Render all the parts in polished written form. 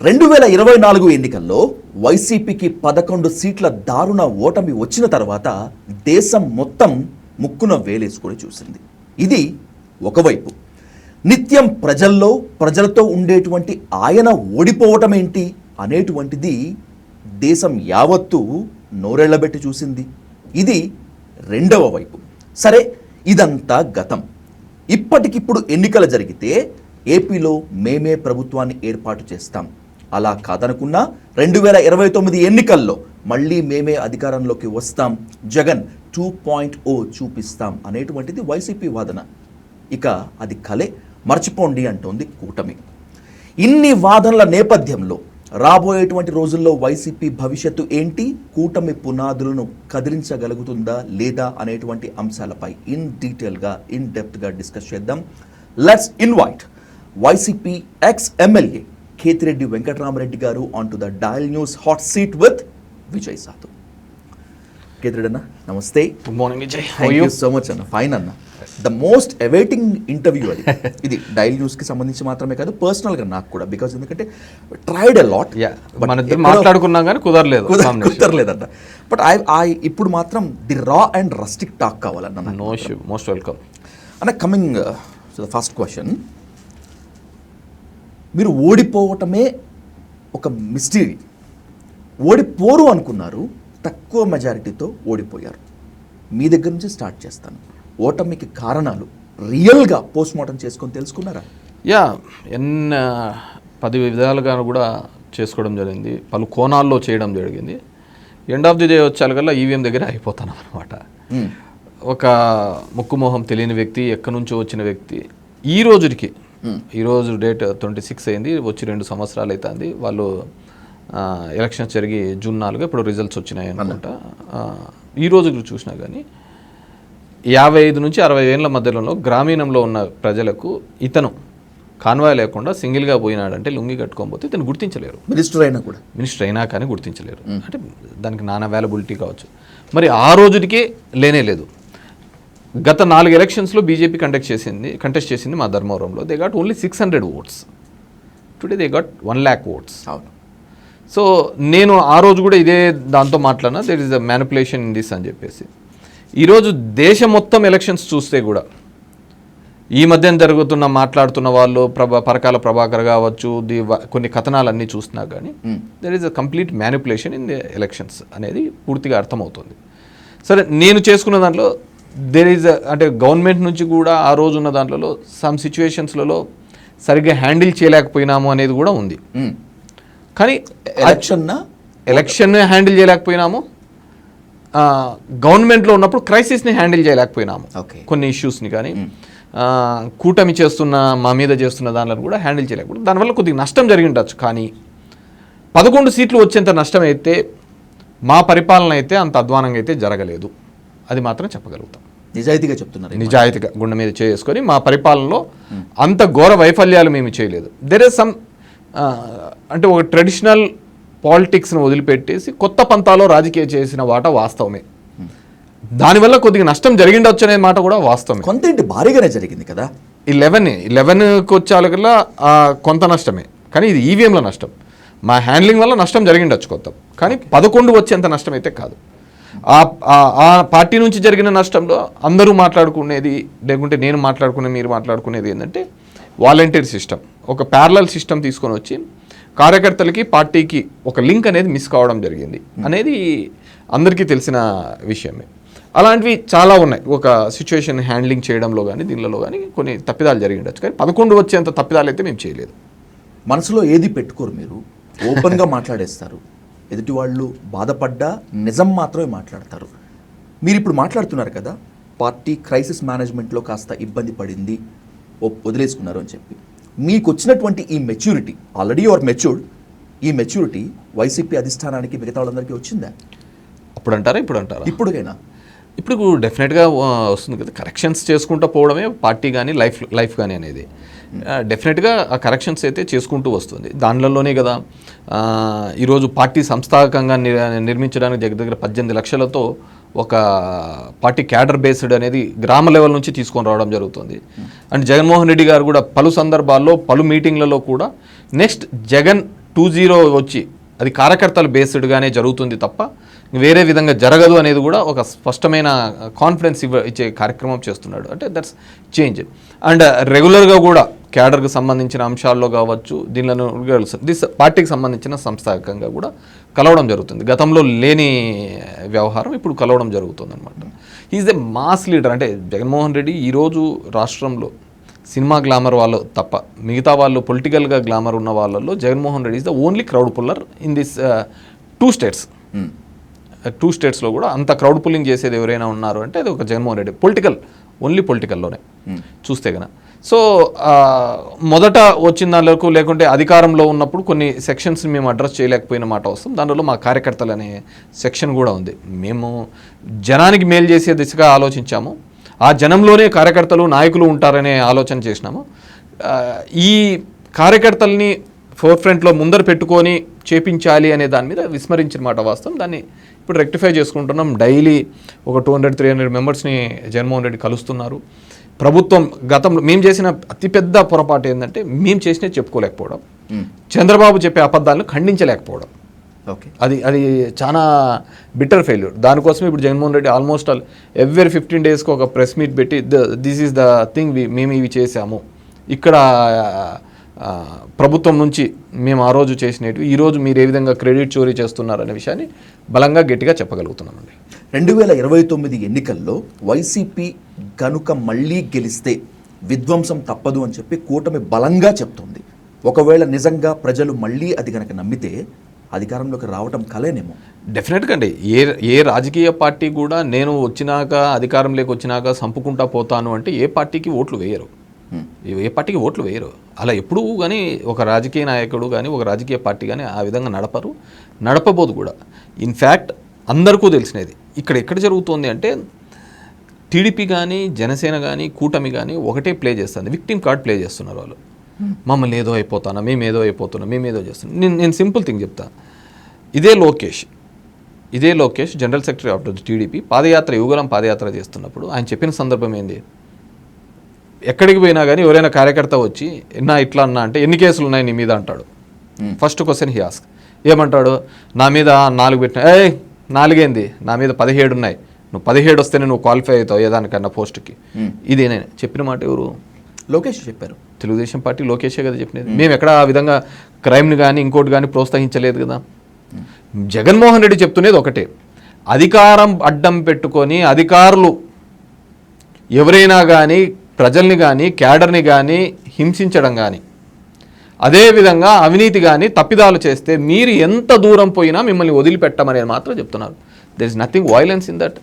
2024 ఎన్నికల్లో వైసీపీకి 11 సీట్ల దారుణ ఓటమి వచ్చిన తర్వాత దేశం మొత్తం ముక్కున వేలేసుకొని చూసింది. ఇది ఒకవైపు. నిత్యం ప్రజలతో ఉండేటువంటి ఆయన ఓడిపోవటం ఏంటి అనేటువంటిది దేశం యావత్తూ నోరెళ్లబెట్టి చూసింది. ఇది రెండవ వైపు. సరే, ఇదంతా గతం. ఇప్పటికిప్పుడు ఎన్నికలు జరిగితే ఏపీలో మేమే ప్రభుత్వాన్ని ఏర్పాటు చేస్తాం, అలా కాదనుకున్నా 2029 ఎన్నికల్లో మళ్ళీ మేమే అధికారంలోకి వస్తాం, జగన్ 2.0 చూపిస్తాం అనేటువంటిది వైసీపీ వాదన. ఇక అది కలే, మర్చిపోండి అంటోంది కూటమి. ఇన్ని వాదనల నేపథ్యంలో రాబోయేటువంటి రోజుల్లో వైసీపీ భవిష్యత్తు ఏంటి, కూటమి పునాదులను కదిలించగలుగుతుందా లేదా అనేటువంటి అంశాలపై ఇన్ డెప్త్గా డిస్కస్ చేద్దాం. Let's invite YCP ex MLA Kethireddy Venkataramireddy గారు on to the dial news hot seat with Vijay Sathu. Kethireddy అన్న, నమస్తే. Good morning Vijay. Thank you so much అన్న. ఫైన్ అన్న. ద మోస్ట్ అవైటింగ్ ఇంటర్వ్యూ అది. ఇది డైల్ న్యూస్కి సంబంధించి మాత్రమే కాదు, పర్సనల్గా నాకు కూడా. బికాజ్ ఎందుకంటే ట్రైడ్ అ లాట్, మాట్లాడుకున్నాం కానీ కుదరలేదన్న. బట్ ఐ ఇప్పుడు మాత్రం ది రా అండ్ రస్టిక్ టాక్ కావాలన్న. నో ఇష్యూ, మోస్ట్ వెల్కమ్ అన్న. Coming to the first question, మీరు ఓడిపోవటమే ఒక మిస్టరీ. ఓడిపోరు అనుకున్నారు, తక్కువ మెజారిటీతో ఓడిపోయారు. మీ దగ్గర నుంచి స్టార్ట్ చేస్తాను. ఓటమికి కారణాలు రియల్గా పోస్ట్ మార్టం చేసుకొని తెలుసుకున్నారా? 10 విధాలుగా కూడా చేసుకోవడం జరిగింది, పలు కోణాల్లో చేయడం జరిగింది. ఎండ్ ఆఫ్ ది డే వచ్చేకల్లా ఈవీఎం దగ్గర అయిపోతాను అనమాట. ఒక ముక్కుమోహం తెలియని వ్యక్తి, ఎక్కడి నుంచో వచ్చిన వ్యక్తి, ఈరోజు డేట్ 26 అయింది, వచ్చి 2 సంవత్సరాలు అవుతుంది. వాళ్ళు ఎలక్షన్స్ జరిగి జూన్ 4 ఇప్పుడు రిజల్ట్స్ వచ్చినాయి అనుకుంటా. ఈ రోజు చూసినా కానీ 55 నుంచి 60 ఏళ్ళ మధ్యలో గ్రామీణంలో ఉన్న ప్రజలకు ఇతను కాన్వాయ్ లేకుండా సింగిల్గా పోయినాడంటే, లుంగి కట్టుకోకపోతే ఇతను గుర్తించలేరు. మినిస్టర్ అయినా కానీ గుర్తించలేరు. అంటే దానికి నాన్ అవైలబిలిటీ కావచ్చు. మరి ఆ రోజుకే లేనే లేదు. గత 4 ఎలక్షన్స్లో బీజేపీ కంటెస్ట్ చేసింది మా ధర్మవరంలో. They got only 600 votes. Today they got 1 lakh votes. So నేను ఆ రోజు కూడా ఇదే దాంతో మాట్లాడినా, there is a manipulation in this అని చెప్పేసి. ఈరోజు దేశం మొత్తం ఎలక్షన్స్ చూస్తే కూడా ఈ మధ్యన మాట్లాడుతున్న వాళ్ళు పరకాల ప్రభాకర్ కావచ్చు, కొన్ని కథనాలన్నీ చూస్తున్నా కానీ there is a complete manipulation in the elections అనేది పూర్తిగా అర్థమవుతుంది. సరే, నేను చేసుకున్న దాంట్లో అంటే గవర్నమెంట్ నుంచి కూడా ఆ రోజు ఉన్న దాంట్లో సమ్ సిచ్యువేషన్స్లలో సరిగ్గా హ్యాండిల్ చేయలేకపోయినాము అనేది కూడా ఉంది. కానీ ఎలక్షన్ హ్యాండిల్ చేయలేకపోయినాము, గవర్నమెంట్లో ఉన్నప్పుడు క్రైసిస్ని హ్యాండిల్ చేయలేకపోయినాము. కొన్ని ఇష్యూస్ని కానీ కూటమి మా మీద చేస్తున్న దానిలో కూడా హ్యాండిల్ చేయలేకపోతే దానివల్ల కొద్దిగా నష్టం జరిగి ఉండొచ్చు. కానీ 11 సీట్లు వచ్చేంత నష్టం అయితే మా పరిపాలన అయితే అంత అధ్వానంగా అయితే జరగలేదు, అది మాత్రం చెప్పగలుగుతాం. నిజాయితీగా చెప్తున్నారు. నిజాయితీగా గుండె మీద చేసుకొని మా పరిపాలనలో అంత ఘోర వైఫల్యాలు మేము చేయలేదు. దెర్ ఇస్ సమ్ అంటే ఒక ట్రెడిషనల్ పాలిటిక్స్ను వదిలిపెట్టేసి కొత్త పంతాలో రాజకీయం చేసిన మాట వాస్తవమే. దానివల్ల కొద్దిగా నష్టం జరిగిండొచ్చు అనే మాట కూడా వాస్తవమే. కొంత భారీగానే జరిగింది కదా. 11కి వచ్చేకల్లా కొంత నష్టమే, కానీ ఇది ఈవీఎంల నష్టం. మా హ్యాండ్లింగ్ వల్ల నష్టం జరిగిండొచ్చు కొత్త, కానీ 11 వచ్చేంత నష్టం అయితే కాదు. ఆ పార్టీ నుంచి జరిగిన నష్టంలో అందరూ మాట్లాడుకునేది, లేకుంటే నేను మీరు మాట్లాడుకునేది ఏంటంటే వాలంటీర్ సిస్టమ్, ఒక ప్యారలల్ సిస్టమ్ తీసుకొని వచ్చి కార్యకర్తలకి పార్టీకి ఒక లింక్ అనేది మిస్ కావడం జరిగింది అనేది అందరికీ తెలిసిన విషయమే. అలాంటివి చాలా ఉన్నాయి. ఒక సిచ్యువేషన్ హ్యాండ్లింగ్ చేయడంలో కానీ దీనిలో కానీ కొన్ని తప్పిదాలు జరిగిండొచ్చు, కానీ 11 వచ్చేంత తప్పిదాలు అయితే మేము చేయలేదు. మనసులో ఏది పెట్టుకోరు, మీరు ఓపెన్గా మాట్లాడేస్తారు. ఎదుటి వాళ్ళు బాధపడ్డా నిజం మాత్రమే మాట్లాడతారు. మీరు ఇప్పుడు మాట్లాడుతున్నారు కదా, పార్టీ క్రైసిస్ మేనేజ్మెంట్లో కాస్త ఇబ్బంది పడింది, వదిలేసుకున్నారు అని చెప్పి. మీకు వచ్చినటువంటి ఈ మెచ్యూరిటీ, ఆల్రెడీ యువర్ మెచ్యూర్డ్, ఈ మెచ్యూరిటీ వైసీపీ అధిష్టానానికి మిగతా వాళ్ళందరికీ వచ్చిందా? అప్పుడు అంటారా ఇప్పుడు అంటారా? ఇప్పుడు డెఫినెట్గా వస్తుంది కదా. కరెక్షన్స్ చేసుకుంటూ పోవడమే పార్టీ కానీ లైఫ్ కానీ అనేది. డెఫినెట్గా ఆ కరెక్షన్స్ అయితే చేసుకుంటూ వస్తుంది. దానిలోనే కదా ఈరోజు పార్టీ సంస్థాగతంగా నిర్మించడానికి దగ్గర 18 లక్షలతో ఒక పార్టీ క్యాడర్ బేస్డ్ అనేది గ్రామ లెవెల్ నుంచి తీసుకొని రావడం జరుగుతుంది. అండ్ జగన్మోహన్ రెడ్డి గారు కూడా పలు సందర్భాల్లో పలు మీటింగ్లలో కూడా నెక్స్ట్ జగన్ 2-0 వచ్చి అది కార్యకర్తలు బేస్డ్గానే జరుగుతుంది తప్ప వేరే విధంగా జరగదు అనేది కూడా ఒక స్పష్టమైన కాన్ఫిడెన్స్ ఇచ్చే కార్యక్రమం చేస్తున్నాడు. అంటే దట్స్ చేంజ్. అండ్ రెగ్యులర్గా కూడా క్యాడర్కి సంబంధించిన అంశాల్లో కావచ్చు, దీనిలో పార్టీకి సంబంధించిన సంస్థాగతంగా కూడా కలవడం జరుగుతుంది. గతంలో లేని వ్యవహారం ఇప్పుడు కలవడం జరుగుతుంది అనమాట. Is a mass leader. అంటే జగన్మోహన్ రెడ్డి ఈరోజు రాష్ట్రంలో సినిమా గ్లామర్ వాళ్ళు తప్ప మిగతా వాళ్ళు పొలిటికల్గా గ్లామర్ ఉన్న వాళ్ళల్లో Jaganmohan Reddy is the only crowd puller in this 2 states. 2 స్టేట్స్లో కూడా అంత క్రౌడ్ పుల్లింగ్ చేసేది ఎవరైనా ఉన్నారు అంటే అది ఒక జగన్మోహన్ రెడ్డి. ఓన్లీ పొలిటికల్లోనే చూస్తే కనుక. సో మొదట వచ్చిన దానిలోకి లేకుంటే అధికారంలో ఉన్నప్పుడు కొన్ని సెక్షన్స్ని మేము అడ్రస్ చేయలేకపోయిన మాట వస్తాం. దానిలో మా కార్యకర్తలు అనే సెక్షన్ కూడా ఉంది. మేము జనానికి మేలు చేసే దిశగా ఆలోచించాము. ఆ జనంలోనే కార్యకర్తలు నాయకులు ఉంటారనే ఆలోచన చేసినాము. ఈ కార్యకర్తల్ని ఫోర్ ఫ్రంట్లో ముందర పెట్టుకొని చేపించాలి అనే దాని మీద విస్మరించిన మాట వాస్తవం. దాన్ని ఇప్పుడు రెక్టిఫై చేసుకుంటున్నాం. డైలీ ఒక 200-300 మెంబర్స్ని జగన్మోహన్ రెడ్డి కలుస్తున్నారు. ప్రభుత్వం గతంలో మేము చేసిన అతిపెద్ద పొరపాటు ఏంటంటే మేము చేసినవి చెప్పుకోలేకపోవడం, చంద్రబాబు చెప్పే అబద్ధాలను ఖండించలేకపోవడం. అది చాలా బిటర్ ఫెయిల్యూర్. దానికోసం ఇప్పుడు జగన్మోహన్ రెడ్డి ఆల్మోస్ట్ ఎవ్రీ 15 డేస్కి ఒక ప్రెస్ మీట్ పెట్టి దిస్ ఈజ్ ద థింగ్ మేము ఇవి చేశాము, ఇక్కడ ప్రభుత్వం నుంచి మేము ఆ రోజు చేసినవి ఈరోజు మీరు ఏ విధంగా క్రెడిట్ చోరీ చేస్తున్నారనే విషయాన్ని బలంగా గట్టిగా చెప్పగలుగుతున్నామండి. 2029 ఎన్నికల్లో వైసీపీ గనుక మళ్ళీ గెలిస్తే విధ్వంసం తప్పదు అని చెప్పి కూటమి బలంగా చెప్తుంది. ఒకవేళ నిజంగా ప్రజలు మళ్ళీ అది కనుక నమ్మితే అధికారంలోకి రావటం కలేనేమో. డెఫినెట్గా అండి. ఏ రాజకీయ పార్టీ కూడా నేను వచ్చినాక అధికారంలోకి వచ్చినాక సంపుకుంటా పోతాను అంటే ఏ పార్టీకి ఓట్లు వేయరు. అలా ఎప్పుడూ కానీ ఒక రాజకీయ నాయకుడు కానీ ఒక రాజకీయ పార్టీ కానీ ఆ విధంగా నడపబోదు కూడా. ఇన్ఫ్యాక్ట్ అందరికీ తెలిసినది ఇక్కడ ఎక్కడ జరుగుతోంది అంటే టీడీపీ కానీ జనసేన కానీ కూటమి కానీ ఒకటే ప్లే చేస్తుంది, విక్టిమ్ కార్డ్ ప్లే చేస్తున్నారు వాళ్ళు. మమ్మల్ని ఏదో అయిపోతానా, మేమేదో చేస్తున్నాం. నేను సింపుల్ థింగ్ చెప్తా. ఇదే Lokesh general secretary of TDP Yuvagalam padayatra చేస్తున్నప్పుడు ఆయన చెప్పిన సందర్భం ఏంది? ఎక్కడికి పోయినా కానీ ఎవరైనా కార్యకర్త వచ్చి ఇట్లా అన్నా అంటే ఎన్ని కేసులు ఉన్నాయి నీ మీద అంటాడు. First question he ask. ఏమంటాడు? నా మీద 4 పెట్టినా. 4 ఏంది, నా మీద 17 ఉన్నాయి, నువ్వు 17 వస్తేనే నువ్వు క్వాలిఫై అవుతావు ఏదానికన్నా పోస్ట్కి. ఇదే నేను చెప్పిన మాట ఎవరు? లోకేష్ చెప్పారు. తెలుగుదేశం పార్టీ లోకేషే కదా చెప్పినది. మేము ఎక్కడ ఆ విధంగా క్రైమ్ని కానీ ఇంకోటి కానీ ప్రోత్సహించలేదు కదా. జగన్మోహన్ రెడ్డి చెప్తున్నది ఒకటే, అధికారం అడ్డం పెట్టుకొని అధికారులు ఎవరైనా కానీ ప్రజల్ని కానీ క్యాడర్ని కానీ హింసించడం కానీ అదేవిధంగా అవినీతి కానీ తప్పిదాలు చేస్తే మీరు ఎంత దూరం పోయినా మిమ్మల్ని వదిలిపెట్టమనేది మాత్రం చెప్తున్నారు. There is nothing violence in that.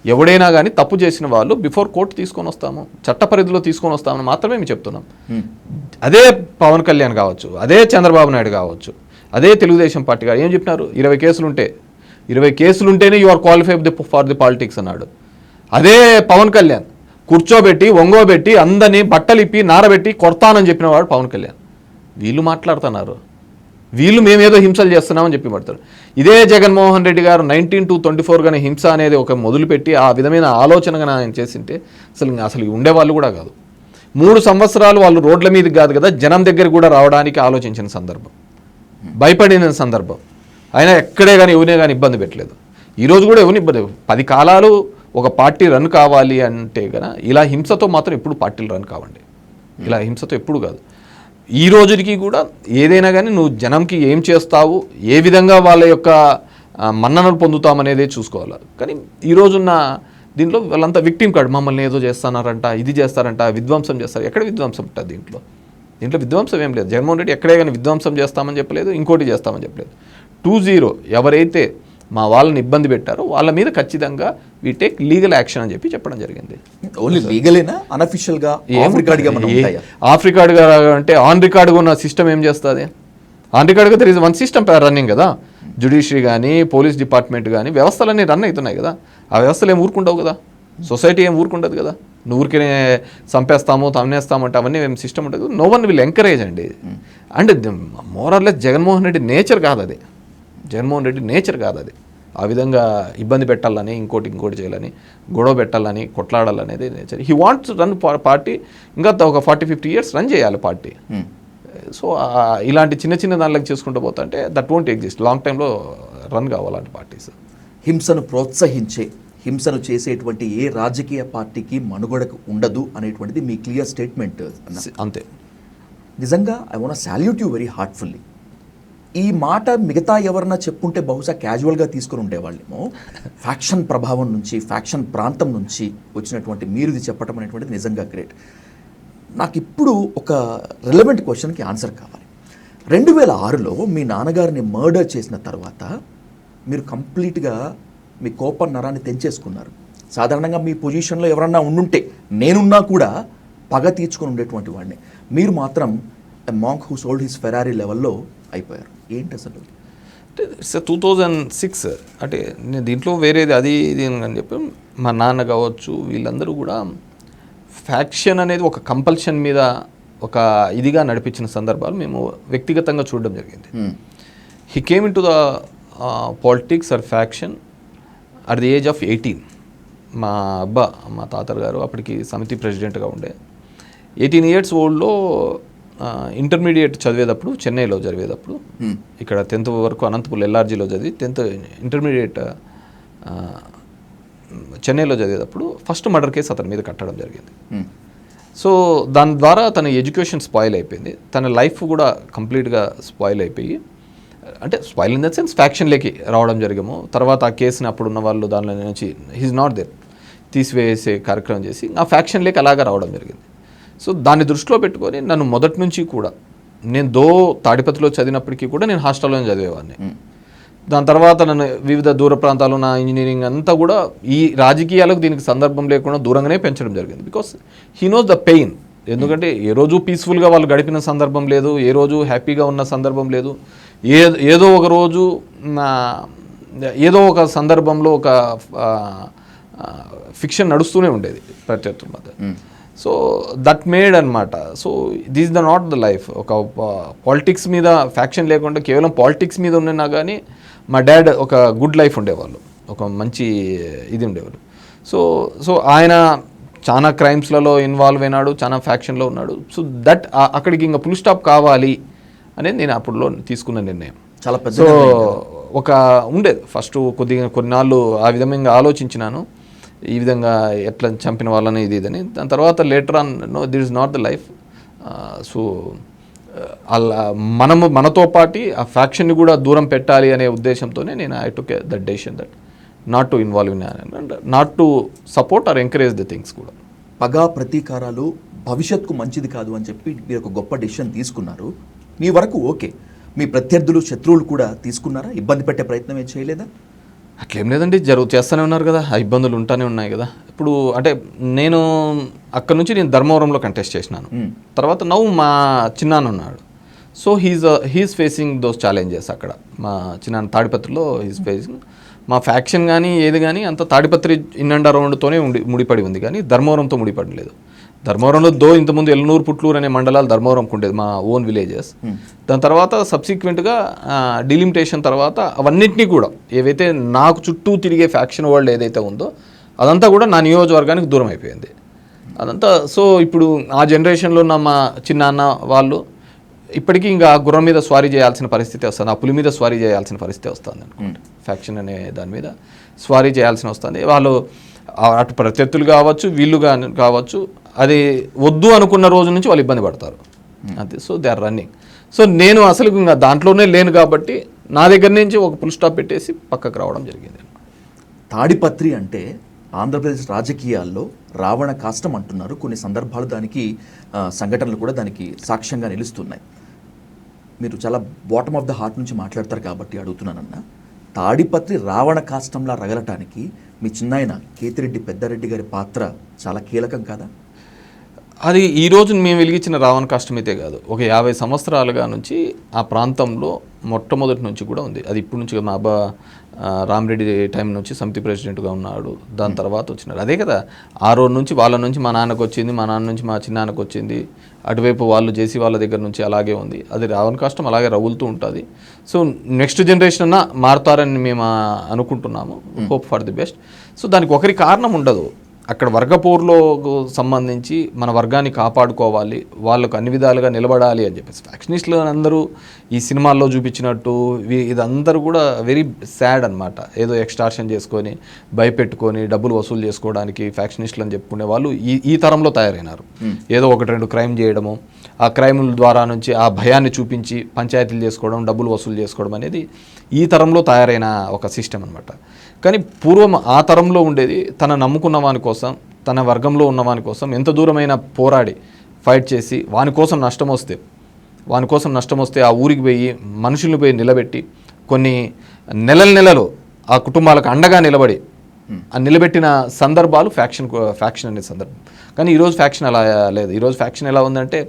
ఎవడైనా కానీ తప్పు చేసిన వాళ్ళు బిఫోర్ కోర్టు తీసుకొని వస్తాము, చట్ట పరిధిలో తీసుకొని వస్తామని మాత్రమే మేము చెప్తున్నాం. అదే పవన్ కళ్యాణ్ కావచ్చు, అదే చంద్రబాబు నాయుడు కావచ్చు, అదే తెలుగుదేశం పార్టీ గారు ఏం చెప్పినారు? 20 కేసులుంటేనే you are qualified for the politics అన్నాడు. అదే పవన్ కళ్యాణ్ కూర్చోబెట్టి ఒంగోబెట్టి అందరినీ బట్టలిప్పి నారబెట్టి కొడతానని చెప్పిన వాడు పవన్ కళ్యాణ్. వీళ్ళు మాట్లాడుతున్నారు, వీళ్ళు మేమేదో హింసలు చేస్తున్నామని చెప్పి పడతారు. ఇదే జగన్మోహన్ రెడ్డి గారు 19 to 24 కానీ హింస అనేది ఒక మొదలుపెట్టి ఆ విధమైన ఆలోచన ఆయన చేసింటే అసలు ఉండేవాళ్ళు కూడా కాదు. 3 సంవత్సరాలు వాళ్ళు రోడ్ల మీదకి కాదు కదా జనం దగ్గర కూడా రావడానికి ఆలోచించిన సందర్భం, భయపడిన సందర్భం. అయినా ఎక్కడే కానీ ఎవరినే కానీ ఇబ్బంది పెట్టలేదు. ఈరోజు కూడా ఎవరిని ఇబ్బంది 10 కాలాలు ఒక పార్టీ రన్ కావాలి అంటే కనుక ఇలా హింసతో మాత్రం ఎప్పుడు పార్టీలు రన్ కావండి. ఇలా హింసతో ఎప్పుడు కాదు. ఈ రోజుకి కూడా ఏదైనా కానీ నువ్వు జనంకి ఏం చేస్తావు, ఏ విధంగా వాళ్ళ యొక్క మన్ననలు పొందుతామనేదే చూసుకోవాలి. కానీ ఈరోజున్న దీంట్లో వాళ్ళంతా విక్టిమ్ కార్డ్, మమ్మల్ని ఏదో చేస్తున్నారంట, ఇది చేస్తారంట, విధ్వంసం చేస్తారు. ఎక్కడ విధ్వంసం ఉంటుంది? దీంట్లో విధ్వంసం ఏం లేదు. జగన్మోహన్ రెడ్డి ఎక్కడే కానీ విధ్వంసం చేస్తామని చెప్పలేదు, ఇంకోటి చేస్తామని చెప్పలేదు. 2-0 ఎవరైతే మా వాళ్ళని ఇబ్బంది పెట్టారో వాళ్ళ మీద ఖచ్చితంగా వి టేక్ లీగల్ యాక్షన్ అని చెప్పడం జరిగింది. ఓన్లీ లీగలేనా, అన్అఫిషియల్గా ఆఫ్ రికార్డ్గా అంటే ఆన్ రికార్డ్గా ఉన్న సిస్టమ్ ఏం చేస్తుంది? ఆన్ రికార్డ్గా there is one system running కదా. జ్యుడిషియరీ కానీ పోలీస్ డిపార్ట్మెంట్ కానీ వ్యవస్థలన్నీ రన్ అవుతున్నాయి కదా. ఆ వ్యవస్థలు ఏం ఊరుకుంటావు కదా, సొసైటీ ఏం ఊరుకుంటుంది కదా. నువ్వు ఊరికే చంపేస్తాము తమ్మేస్తాము అంటే అవన్నీ ఏం సిస్టమ్ ఉంటుంది. నో వన్ విల్ ఎంకరేజ్ అండి. అండ్ మోరల్లెస్ జగన్మోహన్ రెడ్డి నేచర్ కాదు అది. ఆ విధంగా ఇబ్బంది పెట్టాలని ఇంకోటి చేయాలని గొడవ పెట్టాలని కొట్లాడాలనేది nature. He wants run party. ఇంకా ఒక 40-50 years రన్ చేయాలి పార్టీ. సో ఇలాంటి చిన్న చిన్న దానిలోకి చేసుకుంటూ పోతా అంటే దట్ వోంట్ ఎగ్జిస్ట్ లాంగ్ టైంలో రన్ కావాలంటే పార్టీస్. హింసను ప్రోత్సహించే, హింసను చేసేటువంటి ఏ రాజకీయ పార్టీకి మనుగడకు ఉండదు అనేటువంటిది మీ క్లియర్ స్టేట్మెంట్. అంతే. నిజంగా I want salute you very heartfully. ఈ మాట మిగతా ఎవరన్నా చెప్పుంటే బహుశా క్యాజువల్గా తీసుకుని ఉండేవాళ్ళేమో. ఫ్యాక్షన్ ప్రభావం నుంచి, ఫ్యాక్షన్ ప్రాంతం నుంచి వచ్చినటువంటి మీరు ఇది చెప్పడం అనేటువంటిది నిజంగా గ్రేట్. నాకు ఇప్పుడు ఒక రిలవెంట్ క్వశ్చన్కి ఆన్సర్ కావాలి. 2006లో మీ నాన్నగారిని మర్డర్ చేసిన తర్వాత మీరు కంప్లీట్గా మీ కోపం నరాన్ని తెంచేసుకున్నారు. సాధారణంగా మీ పొజిషన్లో ఎవరన్నా ఉండుంటే, నేనున్నా కూడా పగ తీర్చుకొని ఉండేటువంటి వాడిని. మీరు మాత్రం monk who sold his Ferrari లెవెల్లో అయిపోయారు. ఏంటి అసలు? ఇట్స్ 2006. అంటే నేను దీంట్లో వేరేది అది ఇది అని చెప్పి మా నాన్న కావచ్చు వీళ్ళందరూ కూడా ఫ్యాక్షన్ అనేది ఒక కంపల్షన్ మీద ఒక ఇదిగా నడిపించిన సందర్భాలు మేము వ్యక్తిగతంగా చూడడం జరిగింది. He came into the politics or faction at the age of 18. మా మా తాతగారు గారు అప్పటికి సమితి ప్రెసిడెంట్గా ఉండే. 18 years ఓల్డ్లో ఇంటర్మీడియట్ చదివేటప్పుడు చెన్నైలో చదివేటప్పుడు, ఇక్కడ 10th వరకు అనంతపూర్ ఎల్ఆర్జీలో చదివి 10th ఇంటర్మీడియట్ చెన్నైలో చదివేటప్పుడు ఫస్ట్ మర్డర్ కేసు అతని మీద కట్టడం జరిగింది. సో దాని ద్వారా తన ఎడ్యుకేషన్ స్పాయిల్ అయిపోయింది, తన లైఫ్ కూడా కంప్లీట్గా స్పాయిల్ అయిపోయి, అంటే స్పాయిల్ ఇన్ ద సెన్స్ ఫ్యాక్షన్లోకి రావడం జరిగాము. తర్వాత ఆ కేసుని అప్పుడున్న వాళ్ళు దానిలో నుంచి హీజ్ నాట్ దేర్ తీసివేసే కార్యక్రమం చేసి ఆ ఫ్యాక్షన్లోకి అలాగా రావడం జరిగింది. సో దాన్ని దృష్టిలో పెట్టుకొని నన్ను మొదటి నుంచి కూడా, నేను తాడిపత్రిలో చదివినప్పటికీ కూడా నేను హాస్టల్లోనే చదివేవాడిని. దాని తర్వాత నన్ను వివిధ దూర ప్రాంతాల్లో నా ఇంజనీరింగ్ అంతా కూడా ఈ రాజకీయాలకు దీనికి సందర్భం లేకుండా దూరంగానే పెంచడం జరిగింది. Because he knows the pain. ఎందుకంటే ఏ రోజు పీస్ఫుల్గా వాళ్ళు గడిపిన సందర్భం లేదు, ఏ రోజు హ్యాపీగా ఉన్న సందర్భం లేదు. ఏదో ఒక రోజు ఏదో ఒక సందర్భంలో ఒక ఫిక్షన్ నడుస్తూనే ఉండేది ప్రత్యర్థుల మధ్య. సో దట్ మేడ్ అనమాట. So this the not the life. ఒక పాలిటిక్స్ మీద ఫ్యాక్షన్ లేకుండా కేవలం పాలిటిక్స్ మీద ఉన్నా కానీ మా డాడ్ ఒక గుడ్ లైఫ్ ఉండేవాళ్ళు, ఒక మంచి ఇది ఉండేవాళ్ళు. సో ఆయన చాలా క్రైమ్స్లలో ఇన్వాల్వ్ అయినాడు, చాలా ఫ్యాక్షన్లో ఉన్నాడు. సో దట్ అక్కడికి ఇంకా ఫుల్ స్టాప్ కావాలి అనేది నేను అప్పుడులో తీసుకున్న నిర్ణయం. చాలా పెద్ద. సో ఒక ఉండేది ఫస్ట్ కొన్నాళ్ళు ఆ విధంగా ఆలోచించినాను, ఈ విధంగా ఎట్లా చంపిన వాళ్ళని ఇది ఇదని. దాని తర్వాత later on no this is not the life. So అలా మనతో పాటు ఆ ఫ్యాక్షన్ని కూడా దూరం పెట్టాలి అనే ఉద్దేశంతోనే నేను I took that decision that not to involve in and not to support or encourage the things కూడా. పగా ప్రతీకారాలు భవిష్యత్తుకు మంచిది కాదు అని చెప్పి మీరు ఒక గొప్ప డెసిషన్ తీసుకున్నారు. మీ వరకు ఓకే, మీ ప్రత్యర్థులు శత్రువులు కూడా తీసుకున్నారా? ఇబ్బంది పెట్టే ప్రయత్నం ఏం చేయలేదా? అట్లేం లేదండి, చేస్తూనే ఉన్నారు కదా, ఆ ఇబ్బందులు ఉంటానే ఉన్నాయి కదా. ఇప్పుడు అంటే నేను అక్కడ నుంచి నేను ధర్మవరంలో కంటెస్ట్ చేసినాను. తర్వాత మా చిన్నాన్న ఉన్నాడు. So he is facing those challenges. అక్కడ మా చిన్నాన్న తాడిపత్రిలో హీస్ ఫేసింగ్. మా ఫ్యాక్షన్ కానీ ఏది కానీ అంత తాడిపత్రి ఇన్ అండ్ అరౌండ్తోనే ముడిపడి ఉంది, కానీ ధర్మవరంతో ముడిపడి లేదు. ధర్మవరంలో ఇంతకుముందు ఎల్లనూరు, పుట్లూరు అనే మండలాలు ధర్మవరంకు ఉండేది, మా ఓన్ విలేజెస్. దాని తర్వాత సబ్సిక్వెంట్గా డిలిమిటేషన్ తర్వాత అవన్నింటినీ కూడా ఏవైతే నాకు చుట్టూ తిరిగే ఫ్యాక్షన్ వరల్డ్ ఏదైతే ఉందో అదంతా కూడా నా నియోజకవర్గానికి దూరం అయిపోయింది అదంతా. సో ఇప్పుడు ఆ జనరేషన్లో ఉన్న మా చిన్నాన్న వాళ్ళు ఇప్పటికీ ఇంకా గుర్రం మీద స్వారీ చేయాల్సిన పరిస్థితి వస్తుంది, ఆ పులి మీద స్వారీ చేయాల్సిన పరిస్థితి వస్తుంది అనుకోండి. ఫ్యాక్షన్ అనే దాని మీద స్వారీ చేయాల్సిన వస్తుంది. వాళ్ళు అటు ప్రత్యర్థులు కావచ్చు, వీళ్ళు కావచ్చు, అది వద్దు అనుకున్న రోజు నుంచి వాళ్ళు ఇబ్బంది పడతారు అంతే. So they are running. So నేను అసలు ఇంకా దాంట్లోనే లేను కాబట్టి నా దగ్గర నుంచి ఒక ఫుల్ స్టాప్ పెట్టేసి పక్కకు రావడం జరిగింది. తాడిపత్రి అంటే ఆంధ్రప్రదేశ్ రాజకీయాల్లో రావణ కాష్టం అంటున్నారు. కొన్ని సందర్భాలు దానికి సంఘటనలు కూడా దానికి సాక్ష్యంగా నిలుస్తున్నాయి. మీరు చాలా బాటమ్ ఆఫ్ ద హార్ట్ నుంచి మాట్లాడతారు కాబట్టి అడుగుతున్నానన్న, తాడిపత్రి రావణ కాష్టంలా రగలటానికి మీ చిన్నాయన కేతిరెడ్డి పెద్దారెడ్డి గారి పాత్ర చాలా కీలకం కాదా? అది ఈరోజు మేము వెలిగించిన రావణ కాష్టమైతే కాదు, ఒక 50 సంవత్సరాలుగా నుంచి ఆ ప్రాంతంలో మొట్టమొదటి నుంచి కూడా ఉంది. అది ఇప్పటి నుంచి మా అబ్బా రామిరెడ్డి టైం నుంచి సమితి ప్రెసిడెంట్గా ఉన్నాడు, దాని తర్వాత వచ్చినాడు. అదే కదా, ఆ రోజు నుంచి వాళ్ళ నుంచి మా నాన్నకు వచ్చింది, మా నాన్న నుంచి మా చిన్నాన్నకు వచ్చింది, అటువైపు వాళ్ళు చేసి వాళ్ళ దగ్గర నుంచి అలాగే ఉంది. అది రావణ కాష్టం అలాగే రగులుతూ ఉంటుంది. సో నెక్స్ట్ జనరేషన్ అన్నా మారుతారని మేము అనుకుంటున్నాము, hope for the best. So దానికి ఒకరి కారణం ఉండదు, అక్కడ వర్గపోరులో సంబంధించి మన వర్గాన్ని కాపాడుకోవాలి, వాళ్ళకు అన్ని విధాలుగా నిలబడాలి అని చెప్పేసి ఫ్యాక్షనిస్టులు అందరూ ఈ సినిమాల్లో చూపించినట్టు ఇదందరూ కూడా వెరీ సాడ్ అనమాట. ఏదో ఎక్స్టార్షన్ చేసుకొని భయపెట్టుకొని డబ్బులు వసూలు చేసుకోవడానికి ఫ్యాక్షనిస్టులు అని చెప్పుకునే వాళ్ళు ఈ తరంలో తయారైనారు. ఏదో ఒకటి రెండు క్రైమ్ చేయడము, ఆ క్రైముల ద్వారా నుంచి ఆ భయాన్ని చూపించి పంచాయతీలు చేసుకోవడం, డబ్బులు వసూలు చేసుకోవడం అనేది ఈ తరంలో తయారైన ఒక సిస్టమ్ అనమాట. కానీ పూర్వం ఆ తరంలో ఉండేది తన నమ్ముకున్న వాని కోసం, తన వర్గంలో ఉన్నవాని కోసం ఎంత దూరమైనా పోరాడి ఫైట్ చేసి వాని కోసం నష్టం వస్తే ఆ ఊరికి పోయి మనుషుల్ని పోయి నిలబెట్టి కొన్ని నెలలు ఆ కుటుంబాలకు అండగా నిలబడి నిలబెట్టిన సందర్భాలు ఫ్యాక్షన్ అనే సందర్భం. కానీ ఈరోజు ఫ్యాక్షన్ అలా లేదు. ఈరోజు ఫ్యాక్షన్ ఎలా ఉందంటే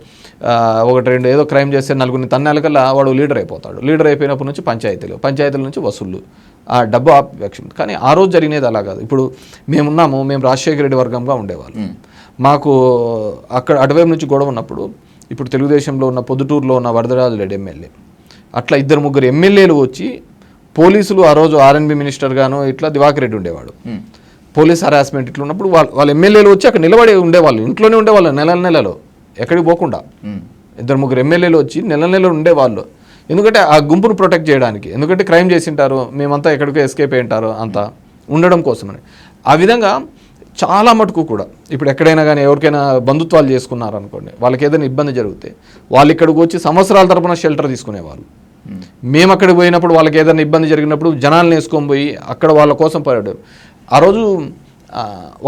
ఒకటి రెండు ఏదో క్రైమ్ చేస్తే నలుగురిని తన్నాలకల్లా వాడు లీడర్ అయిపోతాడు. లీడర్ అయిపోయినప్పటి నుంచి పంచాయతీల నుంచి వసూళ్ళు, ఆ డబ్బు ఆపేక్షం. కానీ ఆ రోజు జరిగినది అలా కాదు. ఇప్పుడు మేము రాజశేఖర రెడ్డి వర్గంగా ఉండేవాళ్ళం. మాకు అక్కడ అటువైపు నుంచి గొడవ ఉన్నప్పుడు ఇప్పుడు తెలుగుదేశంలో ఉన్న పొద్దుటూరులో ఉన్న వరదరాజు రెడ్డి ఎమ్మెల్యే, అట్లా 2-3 ఎమ్మెల్యేలు వచ్చి పోలీసులు ఆ రోజు ఆర్ఎన్బి మినిస్టర్ గాను ఇట్లా దివాకర్ రెడ్డి ఉండేవాడు, పోలీస్ హరాస్మెంట్ ఇట్లా ఉన్నప్పుడు వాళ్ళ ఎమ్మెల్యేలు వచ్చి అక్కడ నిలబడి ఉండేవాళ్ళు, ఇంట్లోనే ఉండేవాళ్ళు నెలలు ఎక్కడికి పోకుండా. 2-3 ఎమ్మెల్యేలు వచ్చి నెలలు ఉండేవాళ్ళు. ఎందుకంటే ఆ గుంపును ప్రొటెక్ట్ చేయడానికి, ఎందుకంటే క్రైమ్ చేసింటారు, మేమంతా ఎక్కడికో ఎస్కేప్ అయి ఉంటారు, అంతా ఉండడం కోసమని. ఆ విధంగా చాలా మటుకు కూడా ఇప్పుడు ఎక్కడైనా కానీ ఎవరికైనా బంధుత్వాలు చేసుకున్నారనుకోండి, వాళ్ళకి ఏదైనా ఇబ్బంది జరిగితే వాళ్ళు ఇక్కడికి వచ్చి సంవత్సరాల తరపున షెల్టర్ తీసుకునేవాళ్ళు. మేము అక్కడికి పోయినప్పుడు వాళ్ళకి ఏదైనా ఇబ్బంది జరిగినప్పుడు జనాలను వేసుకొని పోయి అక్కడ వాళ్ళ కోసం పోరాడు. ఆ రోజు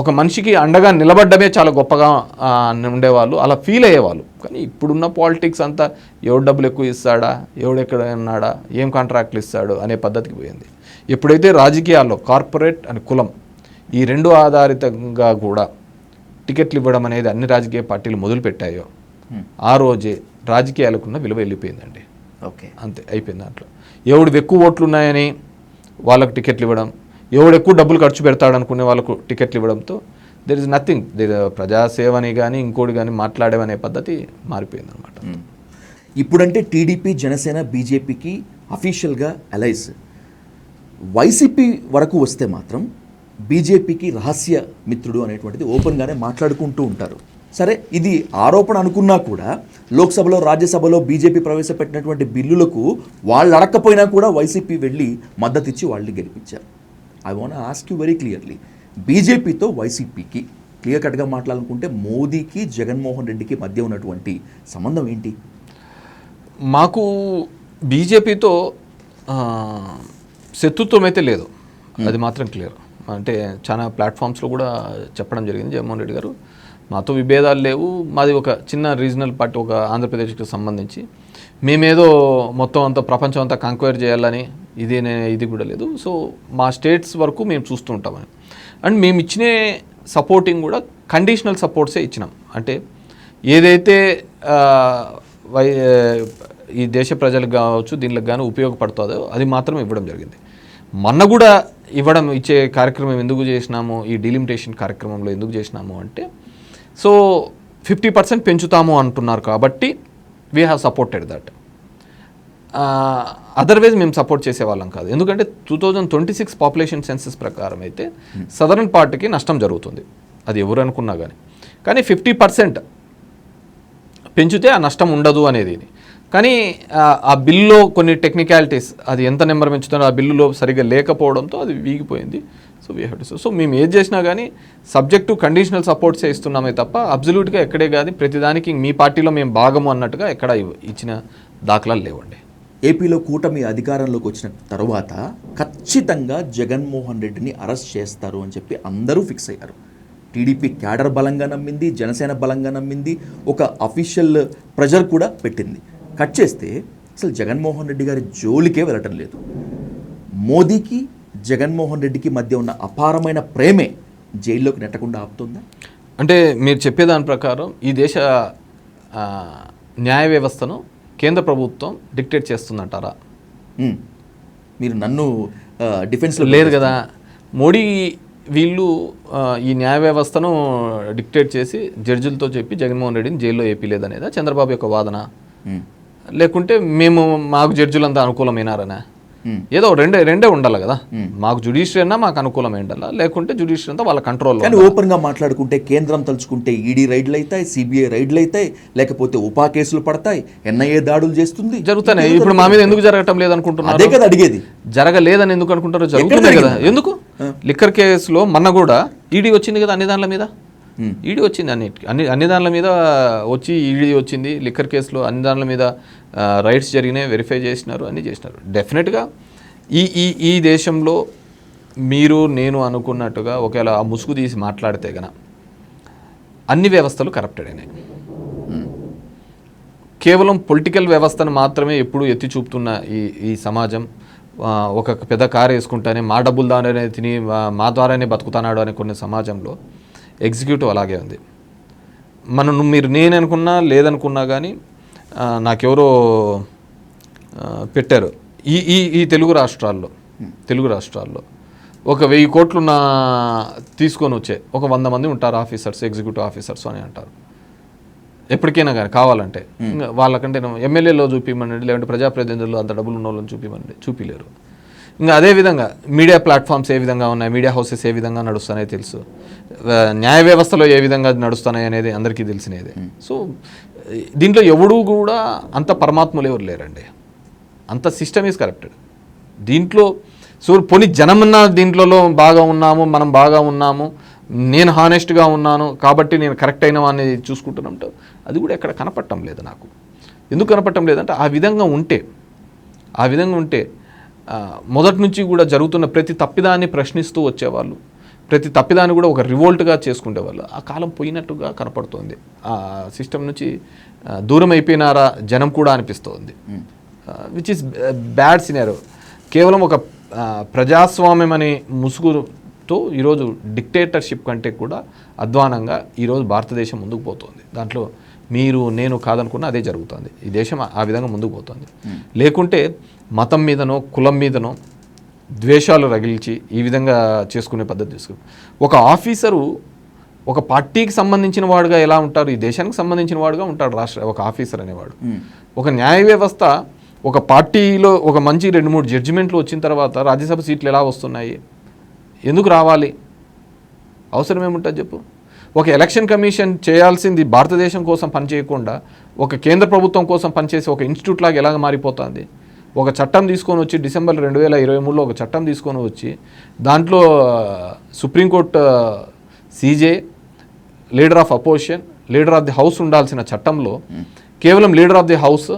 ఒక మనిషికి అండగా నిలబడ్డమే చాలా గొప్పగా ఉండేవాళ్ళు, అలా ఫీల్ అయ్యేవాళ్ళు. కానీ ఇప్పుడున్న పాలిటిక్స్ అంతా ఎవడు డబ్బులు ఎక్కువ ఇస్తాడా, ఎవడెక్కడ ఉన్నాడా, ఏం కాంట్రాక్ట్లు ఇస్తాడు అనే పద్ధతికి పోయింది. ఎప్పుడైతే రాజకీయాల్లో కార్పొరేట్ అండ్ కులం ఈ రెండు ఆధారితంగా కూడా టికెట్లు ఇవ్వడం అనేది అన్ని రాజకీయ పార్టీలు మొదలుపెట్టాయో ఆ రోజే రాజకీయాలకున్న విలువ వెళ్ళిపోయిందండి. ఓకే, అంతే, అయిపోయింది. దాంట్లో ఎవడు ఎక్కువ ఓట్లు ఉన్నాయని వాళ్ళకు టికెట్లు ఇవ్వడం, ఎవడు ఎక్కువ డబ్బులు ఖర్చు పెడతాడనుకునే వాళ్ళకు టికెట్లు ఇవ్వడంతో దెర్ ఇస్ నథింగ్, ప్రజాసేవని కానీ ఇంకోటి కానీ మాట్లాడేవనే పద్ధతి మారిపోయింది అనమాట. ఇప్పుడంటే టీడీపీ, జనసేన, బీజేపీకి అఫీషియల్గా అలైస్. వైసీపీ వరకు వస్తే మాత్రం బీజేపీకి రహస్య మిత్రుడు అనేటువంటిది ఓపెన్గానే మాట్లాడుకుంటూ ఉంటారు. సరే, ఇది ఆరోపణ అనుకున్నా కూడా లోక్సభలో, రాజ్యసభలో బీజేపీ ప్రవేశపెట్టినటువంటి బిల్లులకు వాళ్ళు అడక్కపోయినా కూడా వైసీపీ వెళ్ళి మద్దతు ఇచ్చి వాళ్ళని గెలిపించారు. I want ask you very clearly, బీజేపీతో వైసీపీకి క్లియర్ కట్గా మాట్లాడాలనుకుంటే మోదీకి, జగన్మోహన్ రెడ్డికి మధ్య ఉన్నటువంటి సంబంధం ఏంటి? మాకు బీజేపీతో శత్రుత్వం అయితే లేదు, అది మాత్రం క్లియర్. అంటే చాలా ప్లాట్ఫామ్స్లో కూడా చెప్పడం జరిగింది జగన్మోహన్ రెడ్డి గారు, మాతో విభేదాలు లేవు, మాది ఒక చిన్న రీజనల్ పార్టీ, ఒక ఆంధ్రప్రదేశ్కి సంబంధించి మేమేదో మొత్తం అంతా ప్రపంచం అంతా కంక్వైర్ చేయాలని ఇది కూడా లేదు. సో మా స్టేట్స్ వరకు మేము చూస్తూ ఉంటామని. అండ్ మేము ఇచ్చిన సపోర్టింగ్ కూడా కండిషనల్ సపోర్ట్సే ఇచ్చినాం. అంటే ఏదైతే ఈ దేశ ప్రజలకు కావచ్చు దీనికి కానీ ఉపయోగపడుతుందో అది మాత్రం ఇవ్వడం జరిగింది. మొన్న కూడా ఇచ్చే కార్యక్రమం ఎందుకు చేసినాము, ఈ డీలిమిటేషన్ కార్యక్రమంలో ఎందుకు చేసినాము అంటే, సో 50% పెంచుతాము అంటున్నారు కాబట్టి we have supported that. Otherwise మేము సపోర్ట్ చేసేవాళ్ళం కాదు. ఎందుకంటే 2026 పాపులేషన్ సెన్సస్ ప్రకారం అయితే సదరన్ పార్ట్కి నష్టం జరుగుతుంది, అది ఎవరు అనుకున్నా కానీ 50% పెంచితే ఆ నష్టం ఉండదు అనేది. కానీ ఆ బిల్లులో కొన్ని టెక్నికాలిటీస్, అది ఎంత నెంబర్ పెంచుతుందో ఆ బిల్లులో సరిగ్గా లేకపోవడంతో అది వీగిపోయింది. So we have to. So మేము ఏది చేసినా కానీ సబ్జెక్టు కండిషనల్ సపోర్ట్సే ఇస్తున్నామే తప్ప అబ్జల్యూట్గా ఎక్కడే కాదు ప్రతిదానికి మీ పార్టీలో మేము భాగము అన్నట్టుగా ఎక్కడ ఇచ్చిన దాఖలాలు లేవండి. ఏపీలో కూటమి అధికారంలోకి వచ్చిన తర్వాత ఖచ్చితంగా జగన్మోహన్ రెడ్డిని అరెస్ట్ చేస్తారు అని చెప్పి అందరూ ఫిక్స్ అయ్యారు. టీడీపీ క్యాడర్ బలంగా నమ్మింది, జనసేన బలంగా నమ్మింది, ఒక అఫీషియల్ ప్రెజర్ కూడా పెట్టింది. కట్ చేస్తే అసలు జగన్మోహన్ రెడ్డి గారి జోలికే వెళ్ళటం లేదు. మోదీకి, జగన్మోహన్ రెడ్డికి మధ్య ఉన్న అపారమైన ప్రేమే జైల్లోకి నెట్టకుండా ఆపుతుందా? అంటే మీరు చెప్పేదాని ప్రకారం ఈ దేశ న్యాయ వ్యవస్థను కేంద్ర ప్రభుత్వం డిక్టేట్ చేస్తుందంటారా? మీరు నన్ను డిఫెన్స్లో లేదు కదా, మోడీ వీళ్ళు ఈ న్యాయ వ్యవస్థను డిక్టేట్ చేసి జడ్జిలతో చెప్పి జగన్మోహన్ రెడ్డిని జైల్లో ఏపీలేదనేదా చంద్రబాబు యొక్క వాదన? లేకుంటే మాకు జడ్జిలంతా అనుకూలమైనారనా? ఏదో రెండే ఉండాలి కదా. మాకు జ్యుడిషియరీ అన్నా మాకు అనుకూలమే ఉండాలి, లేకుంటే జ్యుడిషియరీ అంతా వాళ్ళ కంట్రోల్లో. కానీ ఓపెన్ గా మాట్లాడుకుంటే కేంద్రం తలుచుకుంటే ఈడీ రైడ్లు అవుతాయి, సిబిఐ రైడ్లు అవుతాయి, లేకపోతే ఉపా కేసులు పడతాయి, ఎన్ఐఏ దాడులు చేస్తుంది, జరుగుతాయి. ఇప్పుడు మా మీద ఎందుకు జరగటం లేదనుకుంటున్నారు? అదే కదా అడిగేది. జరగలేదని ఎందుకు అనుకుంటారో, జరుగుతున్నాయి కదా. ఎందుకు లిక్కర్ కేసులో మొన్న కూడా ఈడీ వచ్చింది కదా అన్ని దానిల మీద. ఈడీ వచ్చింది అన్ని దానిల మీద వచ్చి ఈడీ వచ్చింది. లిక్కర్ కేసులో అన్ని దానిల మీద రైట్స్ జరిగినాయి, వెరిఫై చేసినారు, అన్నీ చేసినారు. డెఫినెట్గా ఈ దేశంలో మీరు నేను అనుకున్నట్టుగా ఒకవేళ ఆ ముసుగు తీసి మాట్లాడితే గన అన్ని వ్యవస్థలు కరప్టెడ్ అయినాయి. కేవలం పొలిటికల్ వ్యవస్థను మాత్రమే ఎప్పుడు ఎత్తి చూపుతున్న ఈ సమాజం, ఒక పెద్ద కారు వేసుకుంటానే మా డబ్బులు దానే తిని మా ద్వారానే బతుకుతున్నాడు అనే కొన్ని సమాజంలో ఎగ్జిక్యూటివ్ అలాగే ఉంది. మీరు నేను అనుకున్నా లేదనుకున్నా కానీ నాకెవరో పెట్టారు ఈ తెలుగు రాష్ట్రాల్లో ఒక 1000 కోట్లు తీసుకొని వచ్చే ఒక 100 మంది ఉంటారు ఆఫీసర్స్, ఎగ్జిక్యూటివ్ ఆఫీసర్స్ అని అంటారు. ఎప్పటికైనా కానీ కావాలంటే వాళ్ళకంటే ఎమ్మెల్యేలో చూపిమండి, లేదంటే ప్రజాప్రతినిధులు అంత డబ్బులు ఉన్న వాళ్ళని చూపిమండి, చూపిలేరు. ఇంకా అదేవిధంగా మీడియా ప్లాట్ఫామ్స్ ఏ విధంగా ఉన్నాయి, మీడియా హౌసెస్ ఏ విధంగా నడుస్తున్నాయో తెలుసు, న్యాయ వ్యవస్థలో ఏ విధంగా నడుస్తున్నాయి అనేది అందరికీ తెలిసినదే. సో దీంట్లో ఎవడు కూడా అంత పరమాత్మలు ఎవరు లేరండి, అంత సిస్టమ్ ఈజ్ కరప్టెడ్. దీంట్లో పోనీ జనమన్నా దీంట్లో బాగా ఉన్నాము, మనం బాగా ఉన్నాము, నేను హానెస్ట్గా ఉన్నాను కాబట్టి నేను కరెక్ట్ అయినా అనేది చూసుకుంటున్నాంటో అది కూడా ఎక్కడ కనపడటం లేదు నాకు. ఎందుకు కనపడటం లేదంటే ఆ విధంగా ఉంటే మొదటి నుంచి కూడా జరుగుతున్న ప్రతి తప్పిదాన్ని ప్రశ్నిస్తూ వచ్చేవాళ్ళు, ప్రతి తప్పిదాన్ని కూడా ఒక రివోల్ట్గా చేసుకునేవాళ్ళు. ఆ కాలం పోయినట్టుగా కనపడుతోంది. ఆ సిస్టమ్ నుంచి దూరం అయిపోయినారా జనం కూడా అనిపిస్తోంది, విచ్ ఈస్ బ్యాడ్ సినారో. కేవలం ఒక ప్రజాస్వామ్యం అనే ముసుగుతో ఈరోజు డిక్టేటర్షిప్ కంటే కూడా అధ్వానంగా ఈరోజు భారతదేశం ముందుకు పోతుంది. దాంట్లో మీరు నేను కాదనుకున్నా అదే జరుగుతుంది. ఈ దేశం ఆ విధంగా ముందుకు పోతుంది. లేకుంటే మతం మీదనో కులం మీదనో ద్వేషాలు రగిల్చి ఈ విధంగా చేసుకునే పద్ధతి తీసుకుని ఒక ఆఫీసరు ఒక పార్టీకి సంబంధించిన వాడుగా ఎలా ఉంటారు, ఈ దేశానికి సంబంధించిన వాడుగా ఉంటాడు ఒక ఆఫీసర్ అనేవాడు. ఒక న్యాయ వ్యవస్థ ఒక పార్టీలో ఒక మంచి 2-3 జడ్జిమెంట్లు వచ్చిన తర్వాత రాజ్యసభ సీట్లు ఎలా వస్తున్నాయి, ఎందుకు రావాలి, అవసరం ఏముంటుంది చెప్పు. ఒక ఎలక్షన్ కమిషన్ చేయాల్సింది భారతదేశం కోసం పనిచేయకుండా ఒక కేంద్ర ప్రభుత్వం కోసం పనిచేసి ఒక ఇన్స్టిట్యూట్ లాగా ఎలాగ మారిపోతుంది. ఒక చట్టం తీసుకొని వచ్చి డిసెంబర్ 2023లో ఒక చట్టం తీసుకొని వచ్చి దాంట్లో Supreme Court CJ, leader of opposition, leader of the house ఉండాల్సిన చట్టంలో కేవలం లీడర్ ఆఫ్ ది హౌస్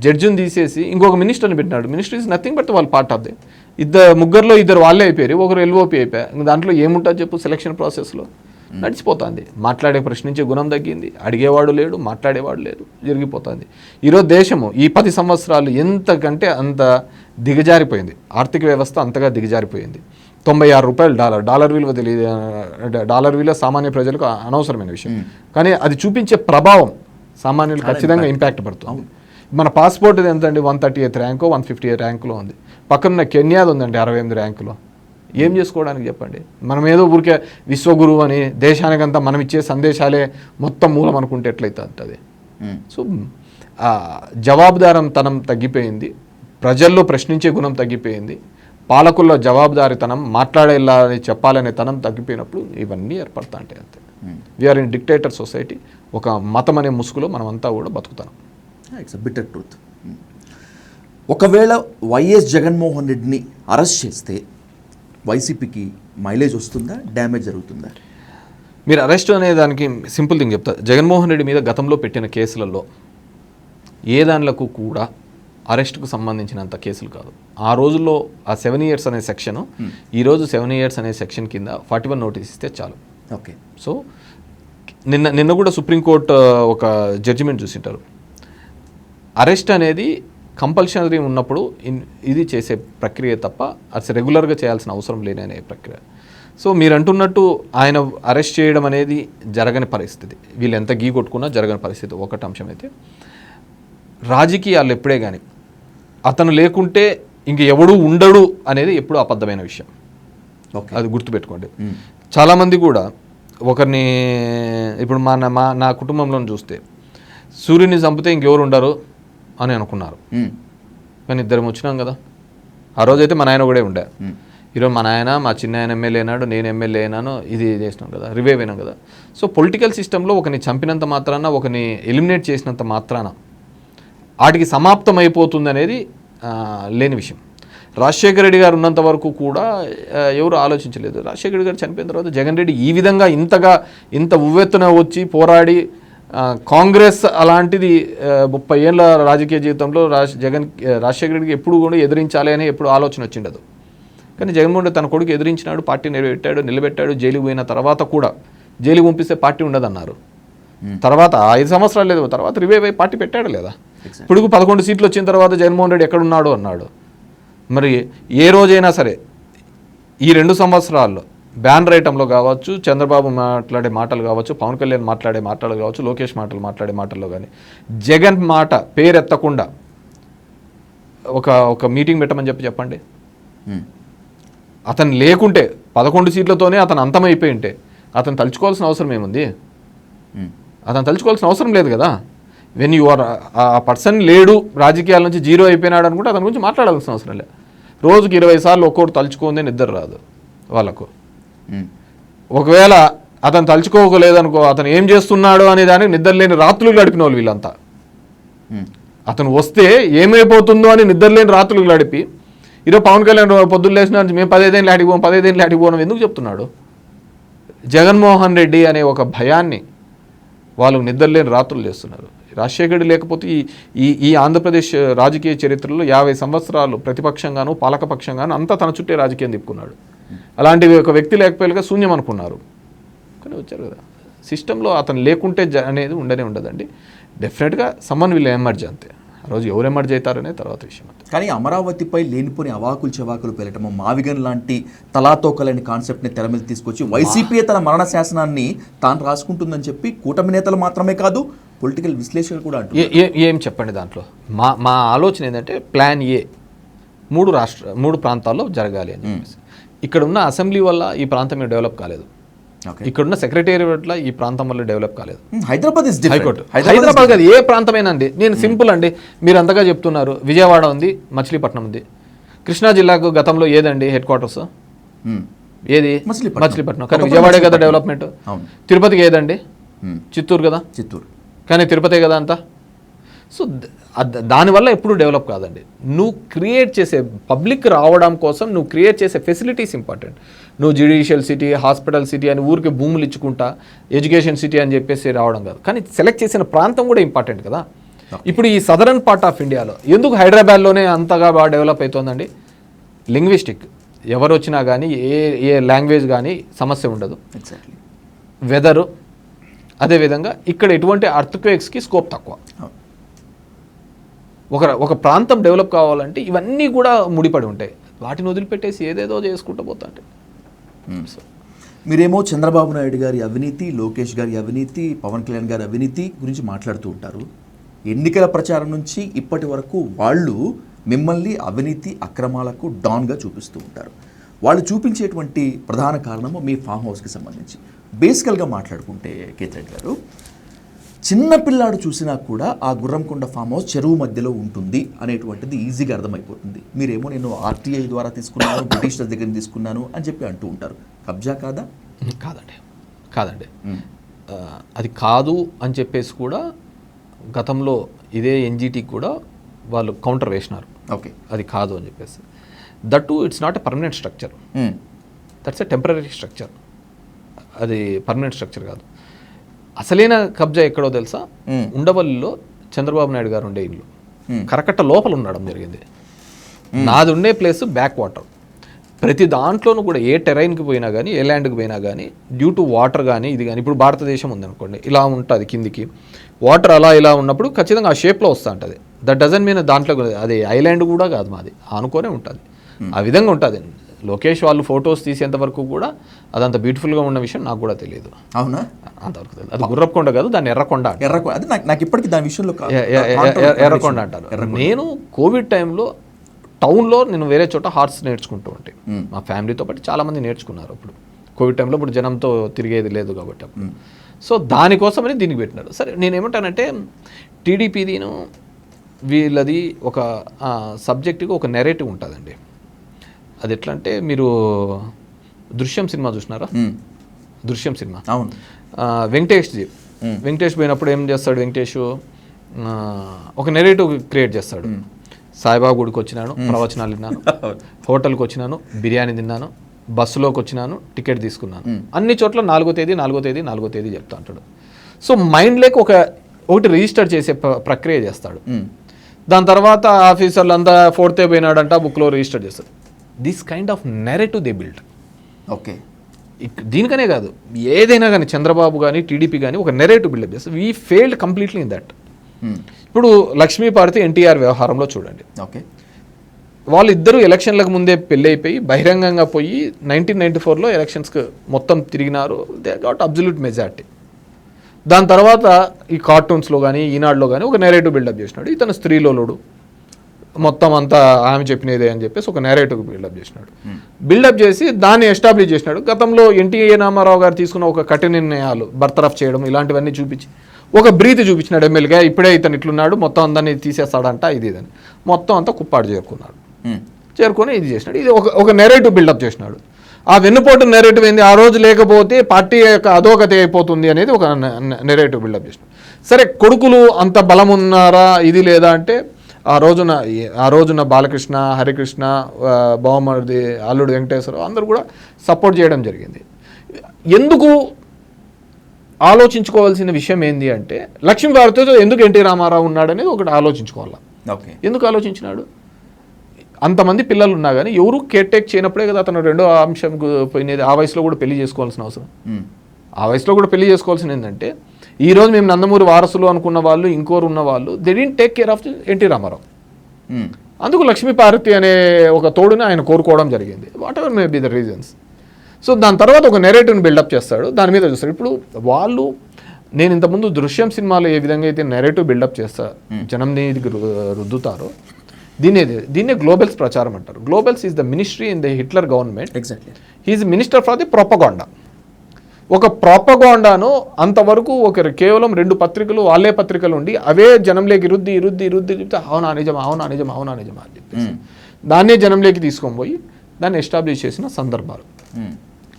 జడ్జిని తీసేసి ఇంకొక మినిస్టర్ని పెట్టినాడు. మినిస్టర్ ఈజ్ నథింగ్ బట్ వాళ్ళ పార్ట్ ఆఫ్ ది ముగ్గురులో 2 వాళ్ళే అయిపోయారు, ఒకరు ఎల్ఓపి అయిపోయారు. దాంట్లో ఏముంటుంది చెప్పు, సెలక్షన్ ప్రాసెస్లో నడిచిపోతుంది. ప్రశ్నించే గుణం తగ్గింది, అడిగేవాడు లేడు, మాట్లాడేవాడు లేడు, జరిగిపోతుంది. ఈరోజు దేశము ఈ 10 సంవత్సరాలు ఎంతకంటే అంత దిగజారిపోయింది, ఆర్థిక వ్యవస్థ అంతగా దిగజారిపోయింది. $96 డాలర్ విలువ తెలియదు, డాలర్ విలువ సామాన్య ప్రజలకు అనవసరమైన విషయం, కానీ అది చూపించే ప్రభావం సామాన్యులు ఖచ్చితంగా ఇంపాక్ట్ పడుతుంది. మన పాస్పోర్ట్ ఎంత అండి, 138 ర్యాంకో 158 ర్యాంకులో ఉంది. పక్కన కెన్యాది ఉందండి 68 ర్యాంకులో. ఏం చేసుకోవడానికి చెప్పండి. మనం ఏదో ఊరికే విశ్వగురువు అని దేశానికంతా మనం ఇచ్చే సందేశాలే మొత్తం మూలం అనుకుంటే ఎట్లయితే అంటది. సో జవాబుదారంతనం తగ్గిపోయింది, ప్రజల్లో ప్రశ్నించే గుణం తగ్గిపోయింది, పాలకుల్లో జవాబుదారితనం, మాట్లాడేలా చెప్పాలనే తనం తగ్గిపోయినప్పుడు ఇవన్నీ ఏర్పడతా అంటే అంతే. We are in dictator society. ఒక మతం అనే ముసుగులో మనం అంతా కూడా బతుకుతాం. It's a bitter truth. ఒకవేళ వైఎస్ జగన్మోహన్ రెడ్డిని అరెస్ట్ చేస్తే వైసీపీకి మైలేజ్ వస్తుందా, డ్యామేజ్ జరుగుతుందా? మీరు అరెస్ట్ అనే దానికి సింపుల్ థింగ్ చెప్తా. జగన్మోహన్ రెడ్డి మీద గతంలో పెట్టిన కేసులలో ఏ దానిలకు కూడా అరెస్ట్కు సంబంధించినంత కేసులు కాదు. ఆ రోజుల్లో ఆ 7 years అనే సెక్షను ఈరోజు 7 years అనే సెక్షన్ కింద 41 నోటీస్ ఇస్తే చాలు. ఓకే. సో నిన్న కూడా సుప్రీంకోర్టు ఒక జడ్జిమెంట్ చూసింటారు. అరెస్ట్ అనేది కంపల్సరీ ఉన్నప్పుడు ఇది చేసే ప్రక్రియ తప్ప అది రెగ్యులర్గా చేయాల్సిన అవసరం లేని అనే ప్రక్రియ. సో మీరు అంటున్నట్టు ఆయన అరెస్ట్ చేయడం అనేది జరగని పరిస్థితి, వీళ్ళు ఎంత గీ కొట్టుకున్నా జరగని పరిస్థితి. ఒకటి అంశం అయితే రాజకీయాలు ఎప్పుడే కానీ అతను లేకుంటే ఇంక ఎవడు ఉండడు అనేది ఎప్పుడు అబద్ధమైన విషయం. అది గుర్తుపెట్టుకోండి. చాలామంది కూడా ఒకరిని ఇప్పుడు నా కుటుంబంలో చూస్తే సూర్యుని చంపితే ఇంకెవరు ఉండరు అని అనుకున్నారు, కానీ 2 వచ్చినాం కదా. ఆ రోజైతే మా నాయన కూడా ఉండే. ఈరోజు మా నాయన మా చిన్న ఆయన ఎమ్మెల్యే అయినాడు, నేను ఎమ్మెల్యే అయినాను, ఇది చేసినాం కదా, రివైవ్ అయినాం కదా. సో పొలిటికల్ సిస్టంలో ఒకరిని చంపినంత మాత్రాన, ఒకరిని ఎలిమినేట్ చేసినంత మాత్రాన వాటికి సమాప్తం అయిపోతుంది అనేది లేని విషయం. రాజశేఖర రెడ్డి గారు ఉన్నంత వరకు కూడా ఎవరు ఆలోచించలేదు. రాజశేఖర రెడ్డి గారు చనిపోయిన తర్వాత జగన్ రెడ్డి ఈ విధంగా ఇంత ఉవ్వెత్తున వచ్చి పోరాడి కాంగ్రెస్ అలాంటిది 30 ఏళ్ళ రాజకీయ జీవితంలో రాజశేఖర రెడ్డికి ఎప్పుడు కూడా ఎదిరించాలి అని ఎప్పుడు ఆలోచన వచ్చిండదు. కానీ జగన్మోహన్ రెడ్డి తన కొడుకు ఎదిరించినాడు, పార్టీ నిలబెట్టాడు. జైలుకు పోయిన తర్వాత కూడా జైలుకు పంపిస్తే పార్టీ ఉండదన్నారు. తర్వాత 5 సంవత్సరాలు లేదు, తర్వాత రివైవ్ అయ్యి పార్టీ పెట్టాడు లేదా. ఇప్పుడు 11 సీట్లు వచ్చిన తర్వాత జగన్మోహన్ రెడ్డి ఎక్కడున్నాడు అన్నాడు. మరి ఏ రోజైనా సరే ఈ 2 సంవత్సరాల్లో బ్యానర్ ఐటంలో కావచ్చు, చంద్రబాబు మాట్లాడే మాటలు కావచ్చు, పవన్ కళ్యాణ్ మాట్లాడే మాటలు కావచ్చు, లోకేష్ మాట్లాడే మాటల్లో కానీ జగన్ మాట పేరెత్తకుండా ఒక మీటింగ్ పెట్టమని చెప్పండి. అతను లేకుంటే 11 సీట్లతోనే అతను అంతమైపోయి ఉంటే అతను తలుచుకోవాల్సిన అవసరం ఏముంది? అతను తలుచుకోవాల్సిన అవసరం లేదు కదా. వెన్ యు ఆర్ ఆ పర్సన్ లేడు, రాజకీయాల నుంచి జీరో అయిపోయినాడు అనుకుంటే అతని గురించి మాట్లాడాల్సిన అవసరం లేదు. రోజుకి 20 సార్లు ఒక్కొక్కటి తలుచుకుందే నిద్ర రాదు వాళ్ళకు. ఒకవేళ అతను తలుచుకోలేదనుకో, అతను ఏం చేస్తున్నాడు అనే దానికి నిద్ర లేని రాత్రులు గడిపిన వాళ్ళు వీళ్ళంతా. అతను వస్తే ఏమైపోతుందో అని నిద్ర లేని రాత్రులు గడిపి ఈరోజు పవన్ కళ్యాణ్ పొద్దున్న లేచిన మేము 15 ఏళ్ళు ఆడిపోం 15 ఏళ్ళు ఆడిపోవడం ఎందుకు చెప్తున్నాడు? జగన్మోహన్ రెడ్డి అనే ఒక భయాన్ని వాళ్ళు నిద్రలేని రాత్రులు చేస్తున్నారు. రాజశేఖరుడు లేకపోతే ఈ ఆంధ్రప్రదేశ్ రాజకీయ చరిత్రలో 50 సంవత్సరాలు ప్రతిపక్షంగాను పాలకపక్షంగాను అంతా తన చుట్టే రాజకీయం తిప్పుకున్నాడు. అలాంటి ఒక వ్యక్తి లేకపోయేగా శూన్యం అనుకున్నారు. కానీ వచ్చారు కదా. సిస్టంలో అతను లేకుంటే అనేది ఉండదండి. డెఫినెట్గా సమ్మన్ వీళ్ళు ఎమర్జ్ అంతే. ఆ రోజు ఎవరు ఎమర్జ్ అవుతారనే తర్వాత విషయం. కానీ అమరావతిపై లేనిపోని అవాకులు చెవాకులు పెరగటము, మావిగన్ లాంటి తలాతోకలేని కాన్సెప్ట్ని తెర మీద తీసుకొచ్చి వైసీపీ తన మరణ శాసనాన్ని తాను రాసుకుంటుందని చెప్పి కూటమి నేతలు మాత్రమే కాదు, పొలిటికల్ విశ్లేషకులు కూడా అంటారు. ఏం చెప్పండి దాంట్లో. మా ఆలోచన ఏంటంటే ప్లాన్ ఏ 3 ప్రాంతాల్లో జరగాలి అని చెప్పేసి. ఇక్కడ ఉన్న అసెంబ్లీ వల్ల ఈ ప్రాంతం డెవలప్ కాలేదు. ఇక్కడున్న సెక్రటేరియట్ వల్ల ఈ ప్రాంతం వల్ల డెవలప్ కాలేదు. హైదరాబాద్ హైదరాబాద్ కాదు, ఏ ప్రాంతమైనా అండి. నేను సింపుల్ అండి, మీరు అంతగా చెప్తున్నారు. విజయవాడ ఉంది, మచిలీపట్నం ఉంది. కృష్ణా జిల్లాకు గతంలో ఏదండి హెడ్ క్వార్టర్స్? ఏది? మచిలీపట్నం. కానీ విజయవాడే కదా డెవలప్మెంట్. తిరుపతికి ఏదండి? చిత్తూరు కదా. కానీ తిరుపతే కదా అంతా. సో దానివల్ల ఎప్పుడు డెవలప్ కాదండి. నువ్వు క్రియేట్ చేసే పబ్లిక్ రావడం కోసం నువ్వు క్రియేట్ చేసే ఫెసిలిటీస్ ఇంపార్టెంట్. నువ్వు జ్యుడిషియల్ సిటీ, హాస్పిటల్ సిటీ అని ఊరికి భూములు ఇచ్చుకుంటా, ఎడ్యుకేషన్ సిటీ అని చెప్పేసి రావడం కాదు. కానీ సెలెక్ట్ చేసిన ప్రాంతం కూడా ఇంపార్టెంట్ కదా. ఇప్పుడు ఈ సదరన్ పార్ట్ ఆఫ్ ఇండియాలో ఎందుకు హైదరాబాద్లోనే అంతగా బాగా డెవలప్ అవుతుందండి? లింగ్విస్టిక్, ఎవరు వచ్చినా కానీ ఏ లాంగ్వేజ్ కానీ సమస్య ఉండదు. వెదరు, అదేవిధంగా ఇక్కడ ఎటువంటి అర్త్క్వేక్స్కి స్కోప్ తక్కువ. ఒక ప్రాంతం డెవలప్ కావాలంటే ఇవన్నీ కూడా ముడిపడి ఉంటాయి. వాటిని వదిలిపెట్టేసి ఏదేదో చేసుకుంటూ పోతా అంటే. మీరేమో చంద్రబాబు నాయుడు గారి అవినీతి, లోకేష్ గారి అవినీతి, పవన్ కళ్యాణ్ గారి అవినీతి గురించి మాట్లాడుతూ ఉంటారు. ఎన్నికల ప్రచారం నుంచి ఇప్పటి వరకు వాళ్ళు మిమ్మల్ని అవినీతి అక్రమాలకు డాన్గా చూపిస్తూ ఉంటారు. వాళ్ళు చూపించేటువంటి ప్రధాన కారణము మీ ఫామ్ హౌస్కి సంబంధించి. బేసికల్గా మాట్లాడుకుంటే కేతిరెడ్డి గారు, చిన్న పిల్లాడు చూసినా కూడా ఆ గుర్రంకొండ ఫామ్ హౌస్ చెరువు మధ్యలో ఉంటుంది అనేటువంటిది ఈజీగా అర్థమైపోతుంది. మీరేమో నేను ఆర్టీఐ ద్వారా తీసుకున్నాను, బ్రిటిషర్స్ దగ్గర తీసుకున్నాను అని చెప్పి అంటూ ఉంటారు. కబ్జా కాదా? కాదండి. అది కాదు అని చెప్పేసి కూడా గతంలో ఇదే ఎన్జిటికి కూడా వాళ్ళు కౌంటర్ వేసినారు. ఓకే, అది కాదు అని చెప్పేసి. That to it's not a permanent structure, that's a temporary structure. అది పర్మనెంట్ స్ట్రక్చర్ కాదు. అసలైన కబ్జా ఎక్కడో తెలుసా? ఉండవల్లిలో చంద్రబాబు నాయుడు గారు ఉండే ఇల్లు కరకట్ట లోపల ఉండడం జరిగింది. నాది ఉండే ప్లేస్ బ్యాక్ వాటర్. ప్రతి దాంట్లోనూ కూడా ఏ టెరైన్కి పోయినా కానీ, ఏ ల్యాండ్కి పోయినా కానీ, డ్యూ టు వాటర్ కానీ ఇది కానీ, ఇప్పుడు భారతదేశం ఉందనుకోండి, ఇలా ఉంటుంది కిందికి వాటర్, ఇలా ఉన్నప్పుడు ఖచ్చితంగా ఆ షేప్లో వస్తూ ఉంటుంది. దట్ డజన్ మీన్ దాంట్లో అది ఐలాండ్ కూడా కాదు, మాది ఆనుకొనే ఉంటుంది. ఆ విధంగా ఉంటుంది. లోకేష్ వాళ్ళు ఫొటోస్ తీసేంత వరకు కూడా అదంత బ్యూటిఫుల్గా ఉన్న విషయం నాకు కూడా తెలియదు. అవునా? అంతవరకు తెలియదు. అది గుర్రకొండ కాదు, దాన్ని ఎర్రకొండ. అది నాకు ఇప్పటికీ దాని విషయంలో ఎర్రకొండ అంటారు. నేను కోవిడ్ టైంలో టౌన్లో నేను వేరే చోట హార్స్ నేర్చుకుంటూ ఉంటే మా ఫ్యామిలీతో పాటు చాలామంది నేర్చుకున్నారు అప్పుడు కోవిడ్ టైంలో. ఇప్పుడు జనంతో తిరిగేది లేదు కాబట్టి అప్పుడు. సో దానికోసమని దీనికి పెట్టినారు. సరే, నేనేమంటానంటే టీడీపీదిను వీళ్ళది ఒక సబ్జెక్టుగా ఒక నెరేటివ్ ఉంటుందండి. అది ఎట్లా అంటే మీరు దృశ్యం సినిమా చూసినారా? దృశ్యం సినిమా అవును. వెంకటేష్ పోయినప్పుడు ఏం చేస్తాడు వెంకటేష్, ఒక నెరేటివ్ క్రియేట్ చేస్తాడు. సాయిబాబా గుడికి వచ్చినాను, ప్రవచనాలు విన్నాను, హోటల్కి వచ్చినాను, బిర్యానీ తిన్నాను, బస్సులోకి వచ్చినాను, టికెట్ తీసుకున్నాను, అన్ని చోట్ల 4వ తేదీ చెప్తా అంటాడు. సో మైండ్లోకి ఒకటి రిజిస్టర్ చేసే ప్రక్రియ చేస్తాడు. దాని తర్వాత ఆఫీసర్లు అంతా 4th పోయినాడంట, బుక్లో రిజిస్టర్ చేస్తారు. This kind of narrative they build. Okay, దీనికనే కాదు, ఏదైనా కానీ చంద్రబాబు కానీ టీడీపీ కానీ ఒక నెరేటివ్ బిల్డప్ చేస్తారు. We failed completely in that. ఇప్పుడు లక్ష్మీపార్వతి ఎన్టీఆర్ వ్యవహారంలో చూడండి. ఓకే, వాళ్ళిద్దరూ ఎలక్షన్లకు ముందే పెళ్ళి అయిపోయి బహిరంగంగా పోయి 1994లో ఎలక్షన్స్కి మొత్తం తిరిగినారు. They got absolute majority. దాని తర్వాత ఈ కార్టూన్స్లో కానీ ఈనాడులో కానీ ఒక నెరేటివ్ బిల్డప్ చేసినాడు. ఇతను స్త్రీలోలుడు, మొత్తం అంతా ఆమె చెప్పినదే అని చెప్పేసి ఒక నెరేటివ్ బిల్డప్ చేసినాడు. బిల్డప్ చేసి దాన్ని ఎస్టాబ్లిష్ చేసినాడు. గతంలో ఎన్టీ రామారావు గారు తీసుకున్న ఒక కఠిన నిర్ణయాలు, బర్తరఫ్ చేయడం, ఇలాంటివన్నీ చూపించి ఒక బ్రీత్ చూపించినాడు ఎమ్మెల్యేగా. ఇప్పుడే ఇతను ఇట్లున్నాడు, మొత్తం అందరినీ తీసేస్తాడంట, ఇది ఇదని మొత్తం అంతా కుప్పాడు చేరుకొని ఇది చేసినాడు. ఇది ఒక నెరేటివ్ బిల్డప్ చేసినాడు. ఆ వెన్నుపోటు నెరేటివ్ ఏంది, ఆ రోజు లేకపోతే పార్టీ యొక్క అధోగతి అయిపోతుంది అనేది ఒక నెరేటివ్ బిల్డప్ చేసినాడు. సరే, కొడుకులు అంత బలం ఉన్నారా, ఇది లేదా అంటే ఆ రోజున బాలకృష్ణ, హరికృష్ణ, బావమరిది అల్లుడు వెంకటేశ్వరరావు అందరూ కూడా సపోర్ట్ చేయడం జరిగింది. ఎందుకు ఆలోచించుకోవాల్సిన విషయం ఏంది అంటే, లక్ష్మీపార్వతితో ఎందుకు ఎన్టీ రామారావు ఉన్నాడనేది ఒకటి ఆలోచించుకోవాలి. ఓకే, ఎందుకు ఆలోచించినాడు? అంతమంది పిల్లలు ఉన్నా కానీ ఎవరు కేర్ టేక్ చేయనప్పుడే కదా అతను రెండో అంశం పోయినది. ఆ వయసులో కూడా పెళ్లి చేసుకోవాల్సిన అవసరం, ఏంటంటే ఈరోజు మేము నందమూరి వారసులు అనుకున్న వాళ్ళు, ఇంకోరు ఉన్న వాళ్ళు, they didn't take care of NT Ramarao. అందుకు లక్ష్మీపార్వతి అనే ఒక తోడుని ఆయన కోరుకోవడం జరిగింది. Whatever may be the reasons. So దాని తర్వాత ఒక నెరేటివ్ని బిల్డప్ చేస్తాడు, దాని మీద చూస్తాడు. ఇప్పుడు నేను ఇంతకుముందు దృశ్యం సినిమాలో ఏ విధంగా అయితే నెరేటివ్ బిల్డప్ చేస్తా జనం దీనికి రుద్దుతారో, దీన్నే గ్లోబల్స్ ప్రచారం అంటారు. Goebbels is the ministry in the Hitler government. Exactly, he is minister for the propaganda. ఒక ప్రొపగాండాను అంతవరకు కేవలం 2 పత్రికలు, వాళ్ళే పత్రికలు ఉండి అవే జనంలోకి రుద్ది చెప్తే అవునా నిజమా అని చెప్పేసి దాన్నే జనంలోకి తీసుకొని పోయి దాన్ని ఎస్టాబ్లిష్ చేసిన సందర్భాలు.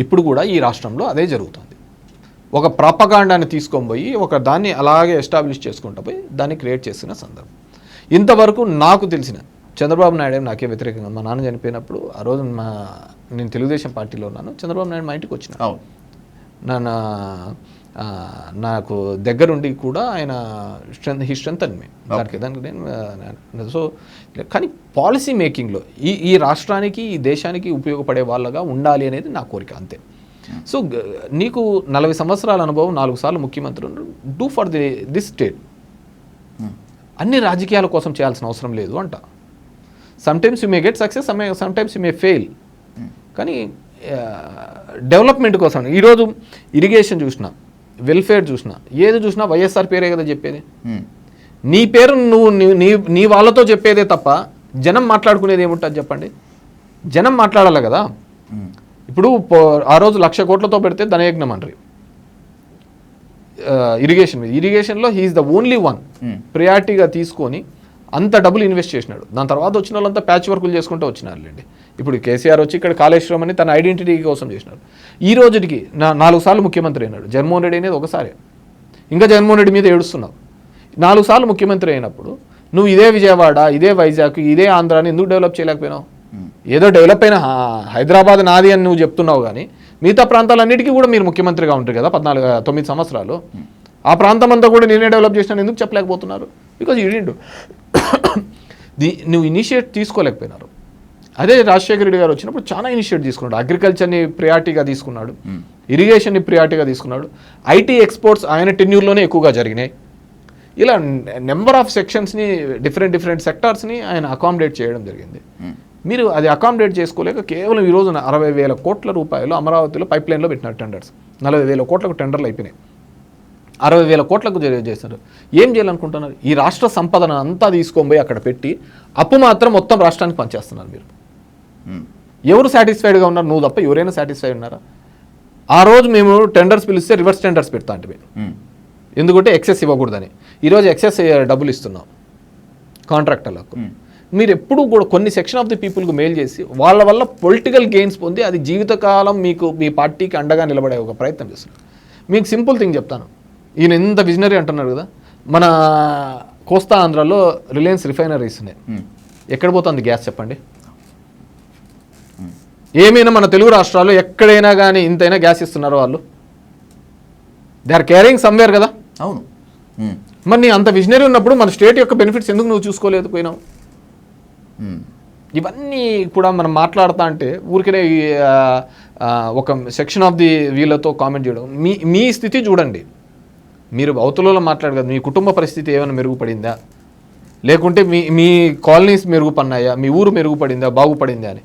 ఇప్పుడు కూడా ఈ రాష్ట్రంలో అదే జరుగుతుంది. ఒక ప్రొపగాండాని తీసుకొని పోయి దాన్ని అలాగే ఎస్టాబ్లిష్ చేసుకుంటూ పోయి దాన్ని క్రియేట్ చేసిన సందర్భం. ఇంతవరకు నాకు తెలిసిన చంద్రబాబు నాయుడు నాకే వ్యతిరేకంగా, మా నాన్న చనిపోయినప్పుడు ఆ రోజు నేను తెలుగుదేశం పార్టీలో ఉన్నాను. చంద్రబాబు నాయుడు మా ఇంటికి వచ్చిన నాకు దగ్గరుండి కూడా ఆయన స్ట్రెంత్ అని దానికి నేను. సో కానీ పాలసీ మేకింగ్లో ఈ రాష్ట్రానికి, ఈ దేశానికి ఉపయోగపడే వాళ్ళగా ఉండాలి అనేది నా కోరిక, అంతే. సో నీకు 40 సంవత్సరాల అనుభవం, 4 సార్లు ముఖ్యమంత్రి, డూ ఫర్ దిస్ స్టేట్. అన్ని రాజకీయాల కోసం చేయాల్సిన అవసరం లేదు అంట. Sometimes you may get success, sometimes you may fail. కానీ డెవలప్మెంట్ కోసం ఈరోజు ఇరిగేషన్ చూసినా, వెల్ఫేర్ చూసినా, ఏది చూసినా వైఎస్ఆర్ పేరే కదా చెప్పేది. నీ పేరు నువ్వు నీ వాళ్ళతో చెప్పేదే తప్ప జనం మాట్లాడుకునేది ఏముంటుంది చెప్పండి? జనం మాట్లాడాలి కదా. ఇప్పుడు ఆ రోజు 1,00,000 కోట్లతో పెడితే ధనయజ్ఞం అంటారు ఇరిగేషన్లో హీఈస్ ద ఓన్లీ వన్ ప్రియారిటీగా తీసుకొని అంత డబ్బులు ఇన్వెస్ట్ చేసినాడు. దాని తర్వాత వచ్చిన వాళ్ళంతా ప్యాచ్ వర్కులు చేసుకుంటూ వచ్చినారులేండి. ఇప్పుడు కేసీఆర్ వచ్చి ఇక్కడ కాళేశ్వరం అని తన ఐడెంటిటీ కోసం చేసినాడు. ఈ రోజుకి 4 సార్లు ముఖ్యమంత్రి అయినాడు. జగన్మోహన్ రెడ్డి అనేది ఒకసారి. ఇంకా జగన్మోహన్ రెడ్డి మీద ఏడుస్తున్నావు. 4 సార్లు ముఖ్యమంత్రి అయినప్పుడు నువ్వు ఇదే విజయవాడ, ఇదే వైజాగ్, ఇదే ఆంధ్రాని ఎందుకు డెవలప్ చేయలేకపోయినావు? ఏదో డెవలప్ అయిన హైదరాబాద్ నాది అని నువ్వు చెప్తున్నావు, కానీ మిగతా ప్రాంతాలన్నిటికీ కూడా మీరు ముఖ్యమంత్రిగా ఉంటారు కదా 9 సంవత్సరాలు. ఆ ప్రాంతం అంతా కూడా నేనే డెవలప్ చేసినాను ఎందుకు చెప్పలేకపోతున్నారు? Because you didn't. నువ్వు ఇనిషియేట్ తీసుకోలేకపోయినారు. అదే రాజశేఖర రెడ్డి గారు వచ్చినప్పుడు చాలా ఇనిషియేట్ తీసుకున్నాడు. అగ్రికల్చర్ని ప్రియారిటీగా తీసుకున్నాడు, ఇరిగేషన్ని ప్రియారిటీగా తీసుకున్నాడు. ఐటీ ఎక్స్పోర్ట్స్ ఆయన టెన్యూర్లోనే ఎక్కువగా జరిగినాయి. ఇలా నెంబర్ ఆఫ్ సెక్షన్స్ని, డిఫరెంట్ సెక్టార్స్ని ఆయన అకామిడేట్ చేయడం జరిగింది. మీరు అది అకామిడేట్ చేసుకోలేక కేవలం ఈ రోజున 60,000 కోట్ల రూపాయలు అమరావతిలో పైప్ లైన్లో పెట్టినారు టెండర్స్. 40,000 కోట్లకు టెండర్లు అయిపోయినాయి. 60,000 కోట్లకు చేస్తారు. ఏం చేయాలనుకుంటున్నారు? ఈ రాష్ట్ర సంపదను అంతా తీసుకొని పోయి అక్కడ పెట్టి అప్పు మాత్రం మొత్తం రాష్ట్రానికి పనిచేస్తున్నారు మీరు. ఎవరు సాటిస్ఫైడ్గా ఉన్నారు? నువ్వు తప్ప ఎవరైనా సాటిస్ఫైడ్ ఉన్నారా? ఆ రోజు మేము టెండర్స్ పిలిస్తే రివర్స్ టెండర్స్ పెడతా అంటే ఎందుకంటే ఎక్సెస్ ఇవ్వకూడదని. ఈరోజు ఎక్సెస్ డబ్బులు ఇస్తున్నాం కాంట్రాక్టర్లకు. మీరు ఎప్పుడు కూడా కొన్ని సెక్షన్ ఆఫ్ ది పీపుల్కి మెయిల్ చేసి వాళ్ళ వల్ల పొలిటికల్ గెయిన్స్ పొంది అది జీవితకాలం మీకు మీ పార్టీకి అండగా నిలబడే ఒక ప్రయత్నం చేస్తున్నారు. మీకు సింపుల్ థింగ్ చెప్తాను, ఈయన ఎంత విజనరీ అంటున్నారు కదా, మన కోస్తా ఆంధ్రాలో రిలయన్స్ రిఫైనరీస్ ఉన్నాయి, ఎక్కడ పోతుంది గ్యాస్ చెప్పండి? ఏమైనా మన తెలుగు రాష్ట్రాల్లో ఎక్కడైనా కానీ ఇంతైనా గ్యాస్ ఇస్తున్నారు వాళ్ళు? దే ఆర్ క్యారింగ్ సమ్వేర్ కదా. అవును. మరి నీ అంత విజనరీ ఉన్నప్పుడు మన స్టేట్ యొక్క బెనిఫిట్స్ ఎందుకు నువ్వు చూసుకోలేదు పోయినావు? ఇవన్నీ కూడా మనం మాట్లాడుతా అంటే ఊరికనే ఒక సెక్షన్ ఆఫ్ ది వీళ్ళతో కామెంట్ చేయడం. మీ స్థితి చూడండి, మీరు అవతలలో మాట్లాడదు కదా, మీ కుటుంబ పరిస్థితి ఏమైనా మెరుగుపడిందా, లేకుంటే మీ కాలనీస్ మెరుగుపడినాయా, మీ ఊరు మెరుగుపడిందా, బాగుపడిందా అని.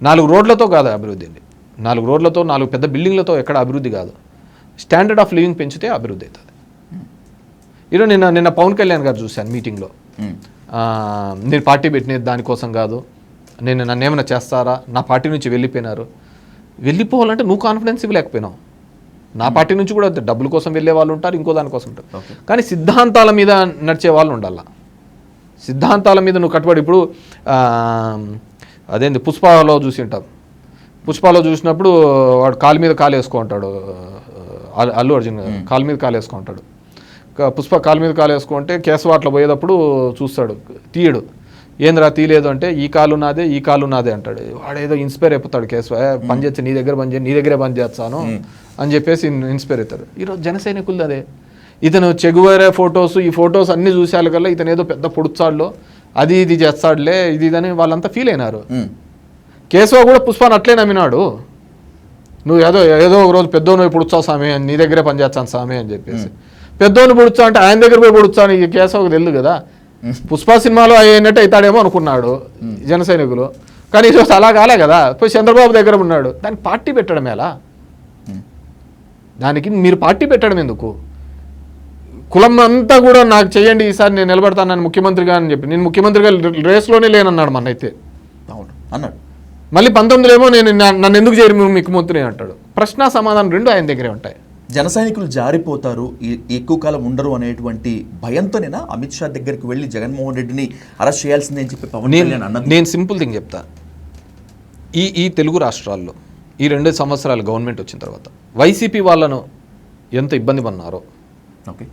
4 రోడ్లతో కాదు అభివృద్ధి అండి, 4 రోడ్లతో 4 పెద్ద బిల్డింగ్లతో ఎక్కడ అభివృద్ధి కాదు. స్టాండర్డ్ ఆఫ్ లివింగ్ పెంచితే అభివృద్ధి అవుతుంది. ఈరోజు నిన్న పవన్ కళ్యాణ్ గారు చూశాను మీటింగ్లో, నేను పార్టీ పెట్టినది దానికోసం కాదు, నన్ను ఏమైనా చేస్తారా, నా పార్టీ నుంచి వెళ్ళిపోయినారు. వెళ్ళిపోవాలంటే నువ్వు కాన్ఫిడెన్స్ ఇవ్వలేకపోయినావు. నా పార్టీ నుంచి కూడా డబ్బుల కోసం వెళ్ళే వాళ్ళు ఉంటారు, ఇంకో దానికోసం ఉంటారు. కానీ సిద్ధాంతాల మీద నడిచే వాళ్ళు ఉండాల. సిద్ధాంతాల మీద నువ్వు కట్టుబడి, ఇప్పుడు అదేంది పుష్పలో చూసి ఉంటాం, పుష్పలో చూసినప్పుడు వాడు కాలు మీద కాలు వేసుకో ఉంటాడు, అల్లు అర్జున్ కాలు మీద కాలు వేసుకో ఉంటాడు. పుష్ప కాలు మీద కాలు వేసుకుంటే కేశవ అట్లా పోయేటప్పుడు చూస్తాడు, తీయడు. ఏంద్రా తీయలేదు అంటే ఈ కాలు నాదే ఈ కాలు నాదే అంటాడు. వాడు ఏదో ఇన్స్పైర్ అయిపోతాడు కేశవ, పని చేస్తే నీ దగ్గర పని చేయి, నీ దగ్గరే పని చేస్తాను అని చెప్పేసి ఇన్స్పైర్ అవుతాడు. ఈరోజు జన సైనికులది అదే. ఇతను చెగువేరే ఫొటోస్, ఈ ఫొటోస్ అన్ని చూసారు కల్లా ఇతను ఏదో పెద్ద పొడుచాడులో అది ఇది చేస్తాడులే ఇది ఇదని వాళ్ళంతా ఫీల్ అయినారు. కేశవ కూడా పుష్పాన్ని అట్లే నమ్మినాడు. నువ్వు ఏదో ఒక రోజు పెద్దోను పొడుచావు స్వామి, నీ దగ్గరే పని చేస్తాను స్వామి అని చెప్పేసి. పెద్దోని పొడుచా అంటే ఆయన దగ్గర పోయి పొడుచాను, ఈ కేశవకు తెలియదు కదా. పుష్ప సినిమాలో అయినట్టు అవుతాడేమో అనుకున్నాడు జన సైనికులు, కానీ ఈరోజు అలా కాలే కదా. పోయి చంద్రబాబు దగ్గర ఉన్నాడు, దానికి పార్టీ పెట్టడం ఎలా? దానికి మీరు పార్టీ పెట్టడం ఎందుకు? కులం అంతా కూడా నాకు చేయండి ఈసారి నేను నిలబడతాను నన్ను ముఖ్యమంత్రిగా అని చెప్పి, నేను ముఖ్యమంత్రిగా రేస్లోనే లేనన్నాడు మన అయితే అన్నాడు. మళ్ళీ 19లో ఏమో నన్ను ఎందుకు చేయరు మీరు ముఖ్యమంత్రి అంటాడు. ప్రశ్న సమాధానం రెండు ఆయన దగ్గరే ఉంటాయి. జన సైనికులు జారిపోతారు, ఎక్కువ కాలం ఉండరు అనేటువంటి భయంతోనేనా అమిత్ షా దగ్గరికి వెళ్ళి జగన్మోహన్ రెడ్డిని అరెస్ట్ చేయాల్సిందే అని చెప్పి పవన్ కళ్యాణ్ అన్నది? నేను సింపుల్ థింగ్ చెప్తా, ఈ తెలుగు రాష్ట్రాల్లో ఈ 2 సంవత్సరాలు గవర్నమెంట్ వచ్చిన తర్వాత వైసీపీ వాళ్ళను ఎంత ఇబ్బంది పడినారో, ఓకే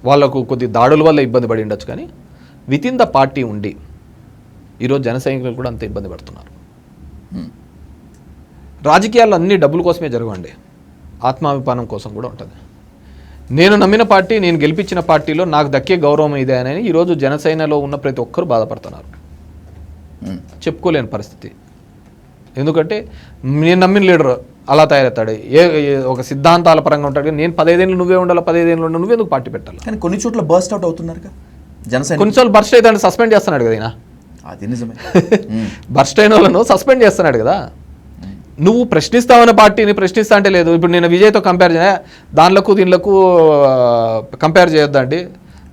వాళ్ళకు కొద్ది దాడుల వల్ల ఇబ్బంది పడి ఉండొచ్చు, కానీ విత్ ఇన్ ద పార్టీ ఉండి ఈరోజు జన సైనికులు కూడా అంత ఇబ్బంది పడుతున్నారు. రాజకీయాల్లో అన్ని డబ్బుల కోసమే జరగండి, ఆత్మాభిమానం కోసం కూడా ఉంటుంది. నేను నమ్మిన పార్టీ, నేను గెలిపించిన పార్టీలో నాకు దక్కే గౌరవం ఇదే అని ఈరోజు జనసేనలో ఉన్న ప్రతి ఒక్కరు బాధపడుతున్నారు. చెప్పుకోలేని పరిస్థితి. ఎందుకంటే నేను నమ్మిన లీడర్ అలా తయారవుతాడు, ఒక సిద్ధాంతాల పరంగా ఉంటాడు. నేను 15 ఏళ్ళు నువ్వే ఉండాలి, 15 ఏళ్ళు నువ్వే ఎందుకు పార్టీ పెట్టాలి? కానీ కొన్ని చోట్ల బర్స్ట్ అవుట్ అవుతున్నారు జనసేన. కొన్నిసార్లు బర్స్ట్ అయితే అంటే సస్పెండ్ చేస్తున్నాడు కదా ఈయన. అది నిజమే. బర్స్ట్ అయిన వాళ్ళను సస్పెండ్ చేస్తున్నాడు కదా. నువ్వు ప్రశ్నిస్తావన్న పార్టీని ప్రశ్నిస్తా అంటే లేదు. ఇప్పుడు నేను విజయ్తో కంపేర్ దానిలకు దీనిలకు కంపేర్ చేయొద్దండి,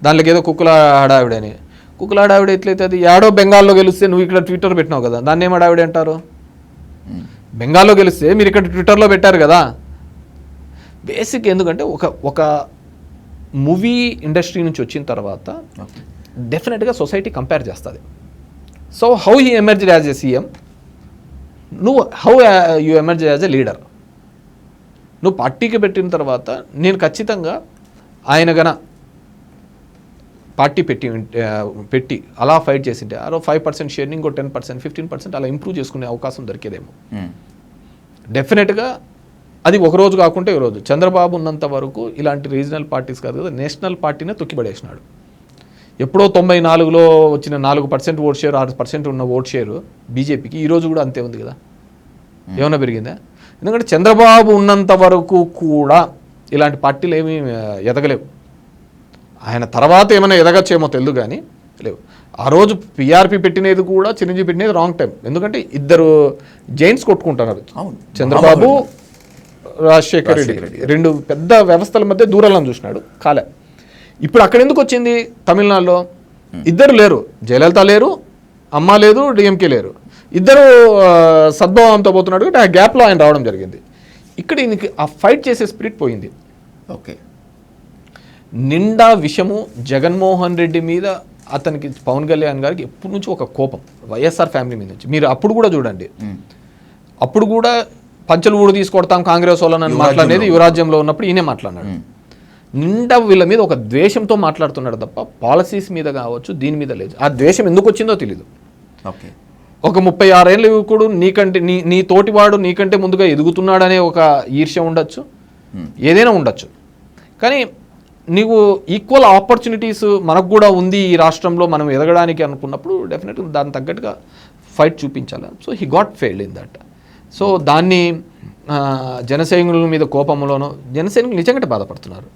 దానిలోకి ఏదో కుక్కల హడావిడని. కుక్కల హడావిడ ఎట్లయితే అది ఏడో బెంగాల్లో గెలిస్తే నువ్వు ఇక్కడ ట్విట్టర్ పెట్టినావు కదా, దాన్ని ఏం హడావిడ అంటారు? బెంగాల్లో గెలిస్తే మీరు ఇక్కడ ట్విట్టర్లో పెట్టారు కదా. బేసిక్ ఎందుకంటే ఒక మూవీ ఇండస్ట్రీ నుంచి వచ్చిన తర్వాత డెఫినెట్గా సొసైటీ కంపేర్ చేస్తుంది. So how he emerged as a CM, నువ్వు how you emerge as a leader. నువ్వు పార్టీకి పెట్టిన తర్వాత నేను ఖచ్చితంగా ఆయన గన పార్టీ పెట్టి అలా ఫైట్ చేసింటే అలా 5% షేర్ని ఇంకో 10%, 15% అలా ఇంప్రూవ్ చేసుకునే అవకాశం దొరికేదేమో. డెఫినెట్గా అది ఒక రోజు కాకుంటే ఒక రోజు. చంద్రబాబు ఉన్నంత వరకు ఇలాంటి రీజనల్ పార్టీస్ కాదు కదా, నేషనల్ పార్టీనే తొక్కిపడేసినాడు. ఎప్పుడో 94లో వచ్చిన 4% ఓట్ షేర్, 6% ఉన్న ఓట్ షేరు బీజేపీకి ఈరోజు కూడా అంతే ఉంది కదా. ఏమైనా పెరిగిందా? ఎందుకంటే చంద్రబాబు ఉన్నంత వరకు కూడా ఇలాంటి పార్టీలు ఏమీ ఎదగలేవు. ఆయన తర్వాత ఏమైనా ఎదగచ్చేమో తెలియదు కానీ లేవు. ఆ రోజు పీఆర్పీ పెట్టినది కూడా చిరంజీవి పెట్టినది రాంగ్ టైం. ఎందుకంటే ఇద్దరు జైంట్స్ కొట్టుకుంటున్నారు, చంద్రబాబు రాజశేఖర్ రెడ్డి. 2 పెద్ద వ్యవస్థల మధ్య దూరాలను చూసినాడు, కాలే. ఇప్పుడు అక్కడ ఎందుకు వచ్చింది? తమిళనాడులో ఇద్దరు లేరు, జయలలిత లేరు, అమ్మ లేదు, డిఎంకే లేరు, ఇద్దరు సద్భావంతో పోతున్నాడు. ఆ గ్యాప్లో ఆయన రావడం జరిగింది. ఇక్కడ ఈయనకి ఆ ఫైట్ చేసే స్పిరిట్ పోయింది. ఓకే, నిండా విషము జగన్మోహన్ రెడ్డి మీద అతనికి పవన్ కళ్యాణ్ గారికి ఎప్పటి నుంచి ఒక కోపం వైఎస్ఆర్ ఫ్యామిలీ మీద నుంచి. మీరు అప్పుడు కూడా చూడండి, అప్పుడు కూడా పంచలు ఊడు తీసుకొడతాం కాంగ్రెస్ వాళ్ళని మాట్లాడేది యువరాజ్యంలో ఉన్నప్పుడు ఈయనే మాట్లాడినాడు. నిండా వీళ్ళ మీద ఒక ద్వేషంతో మాట్లాడుతున్నాడు తప్ప పాలసీస్ మీద కావచ్చు దీని మీద లేదు. ఆ ద్వేషం ఎందుకు వచ్చిందో తెలీదు. ఓకే, ఒక 36 ఏళ్ళ యువకుడు నీకంటే నీ తోటివాడు నీకంటే ముందుగా ఎదుగుతున్నాడనే ఒక ఈర్ష్య ఉండొచ్చు, ఏదైనా ఉండొచ్చు. కానీ నీకు ఈక్వల్ ఆపర్చునిటీస్ మనకు కూడా ఉంది ఈ రాష్ట్రంలో మనం ఎదగడానికి అనుకున్నప్పుడు డెఫినెట్గా దాని తగ్గట్టుగా ఫైట్ చూపించాలి. So he got failed in that. So దాన్ని జనసైనికుల మీద కోపంలోనో, జనసైనికులు నిజంగా బాధపడుతున్నారు,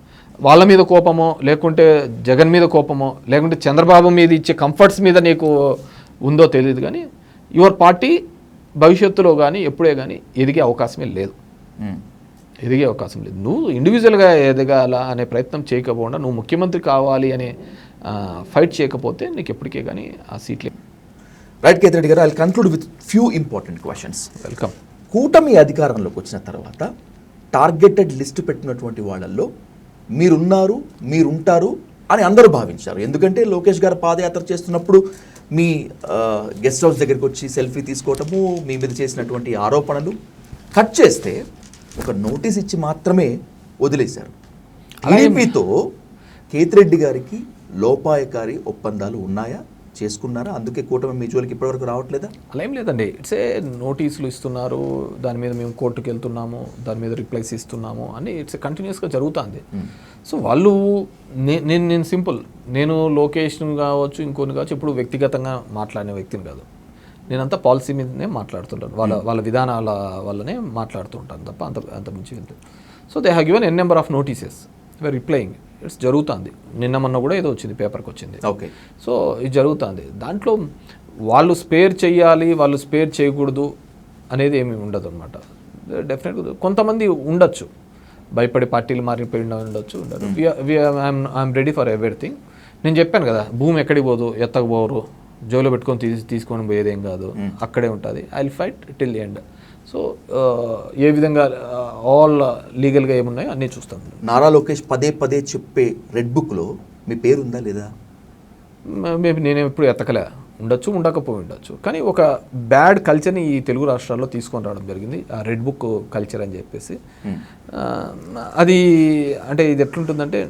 వాళ్ళ మీద కోపమో లేకుంటే జగన్ మీద కోపమో లేకుంటే చంద్రబాబు మీద ఇచ్చే కంఫర్ట్స్ మీద నీకు ఉందో తెలియదు. కానీ యువర్ పార్టీ భవిష్యత్తులో కానీ ఎప్పుడే కానీ ఎదిగే అవకాశమే లేదు, ఎదిగే అవకాశం లేదు. నువ్వు ఇండివిజువల్గా ఎదగాల అనే ప్రయత్నం చేయకపోకుండా నువ్వు ముఖ్యమంత్రి కావాలి అనే ఫైట్ చేయకపోతే నీకు ఎప్పటికే కానీ ఆ సీట్లే. రైట్ కేత్ రెడ్డి గారు, I conclude with few important questions. Welcome. కూటమి అధికారంలోకి వచ్చిన తర్వాత టార్గెటెడ్ లిస్టు పెట్టినటువంటి వాళ్ళల్లో మీరున్నారు, మీరుంటారు అని అందరూ భావించారు. ఎందుకంటే లోకేష్ గారు పాదయాత్ర చేస్తున్నప్పుడు మీ గెస్ట్ హౌస్ దగ్గరికి వచ్చి సెల్ఫీ తీసుకోవటము, మీ మీద చేసినటువంటి ఆరోపణలు కట్ చేస్తే ఒక నోటీస్ ఇచ్చి మాత్రమే వదిలేశారు. టీడీపీతో కేతిరెడ్డి గారికి లోపాయకారి ఒప్పందాలు ఉన్నాయా, చేసుకున్నారా? అందుకే కూటమి మీ జోలికి ఇప్పటివరకు రావట్లేదా? అలా ఏం లేదండి. ఇట్స్ ఏ నోటీసులు ఇస్తున్నారు, దాని మీద మేము కోర్టుకు వెళ్తున్నాము, దాని మీద రిప్లైస్ ఇస్తున్నాము అని ఇట్స్ కంటిన్యూస్గా జరుగుతుంది. సో వాళ్ళు నేను సింపుల్, నేను లొకేషన్ కావచ్చు ఇంకొని కావచ్చు ఇప్పుడు వ్యక్తిగతంగా మాట్లాడిన వ్యక్తిని కాదు, నేనంతా పాలసీ మీదనే మాట్లాడుతుంటాను, వాళ్ళ విధానాల వల్లనే మాట్లాడుతుంటాను తప్ప అంత మించి వెళ్తుంది. So they have given N number of notices, we are replying. It's జరుగుతుంది. నిన్న మొన్న కూడా ఏదో వచ్చింది, పేపర్కి వచ్చింది. ఓకే, సో ఇది జరుగుతుంది. దాంట్లో వాళ్ళు స్పేర్ చేయాలి, వాళ్ళు స్పేర్ చేయకూడదు అనేది ఏమీ ఉండదు అనమాట. డెఫినెట్గా కొంతమంది ఉండొచ్చు, భయపడి పార్టీలు మారిపోయి ఉండొచ్చు. I'm ready for everything. నేను చెప్పాను కదా, భూమి ఎక్కడికి పోదు, ఎత్తకపోరు, జోలో పెట్టుకొని తీసుకొని పోయేదేం కాదు, అక్కడే ఉంటుంది. I will fight till the end. So ఏ విధంగా ఆల్ లీగల్గా ఏమున్నాయో అన్నీ చూస్తాం. నారా లోకేష్ పదే పదే చెప్పే రెడ్ బుక్లో మీ పేరు ఉందా లేదా? మేబీ నేను ఎప్పుడు ఎత్తకలే, ఉండొచ్చు, ఉండకపోయి ఉండొచ్చు. కానీ ఒక బ్యాడ్ కల్చర్ని ఈ తెలుగు రాష్ట్రాల్లో తీసుకొని రావడం జరిగింది, ఆ రెడ్ బుక్ కల్చర్ అని చెప్పేసి. అది అంటే ఇది ఎట్లుంటుందంటే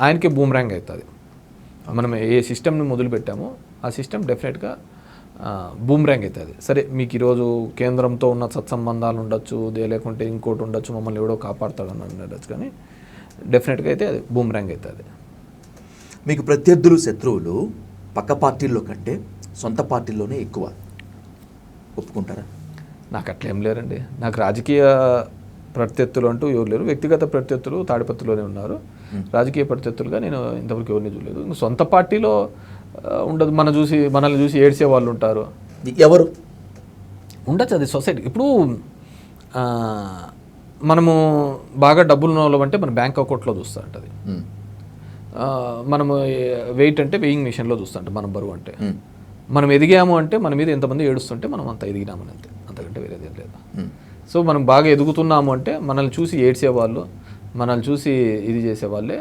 ఆయనకే బూమ్రాంగ్ అవుతుంది. మనం ఏ సిస్టమ్ని మొదలు పెట్టామో ఆ సిస్టమ్ డెఫినెట్గా బూమ్రాంగ్ అవుతుంది. సరే మీకు ఈరోజు కేంద్రంతో ఉన్న సత్సంబంధాలు ఉండొచ్చు, లేకుంటే ఇంకోటి ఉండొచ్చు, మమ్మల్ని ఎవడో కాపాడుతాడని ఉండొచ్చు, కానీ డెఫినెట్గా అయితే అది బూమ్రాంగ్ అవుతుంది. మీకు ప్రత్యర్థులు, శత్రువులు పక్క పార్టీల్లో కంటే సొంత పార్టీల్లోనే ఎక్కువ, ఒప్పుకుంటారా? నాకు అట్లేం లేరండి. నాకు రాజకీయ ప్రత్యర్థులు అంటూ ఎవరు లేరు. వ్యక్తిగత ప్రత్యర్థులు తాడిపత్రిలోనే ఉన్నారు. రాజకీయ ప్రత్యర్థులుగా నేను ఇంతవరకు ఎవరిని చూడలేదు. సొంత పార్టీలో ఉండదు. మనల్ని చూసి ఏడ్చే వాళ్ళు ఉంటారు. ఎవరు ఉండొచ్చు, అది సొసైటీ. ఇప్పుడు మనము బాగా డబ్బులు ఉన్న వాళ్ళం అంటే మన బ్యాంక్ అకౌంట్లో చూస్తూ ఉంటుంది. మనము వెయిట్ అంటే వెయింగ్ మిషన్లో చూస్తూ ఉంటాం. మనం బరువు అంటే మనం ఎదిగాము అంటే మన మీద ఎంతమంది ఏడుస్తుంటే మనం అంత ఎదిగినామని అంతే, అంతకంటే వేరేది ఏం లేదు. సో మనం బాగా ఎదుగుతున్నాము అంటే మనల్ని చూసి ఏడ్చేవాళ్ళు, మనల్ని చూసి ఇది చేసేవాళ్ళే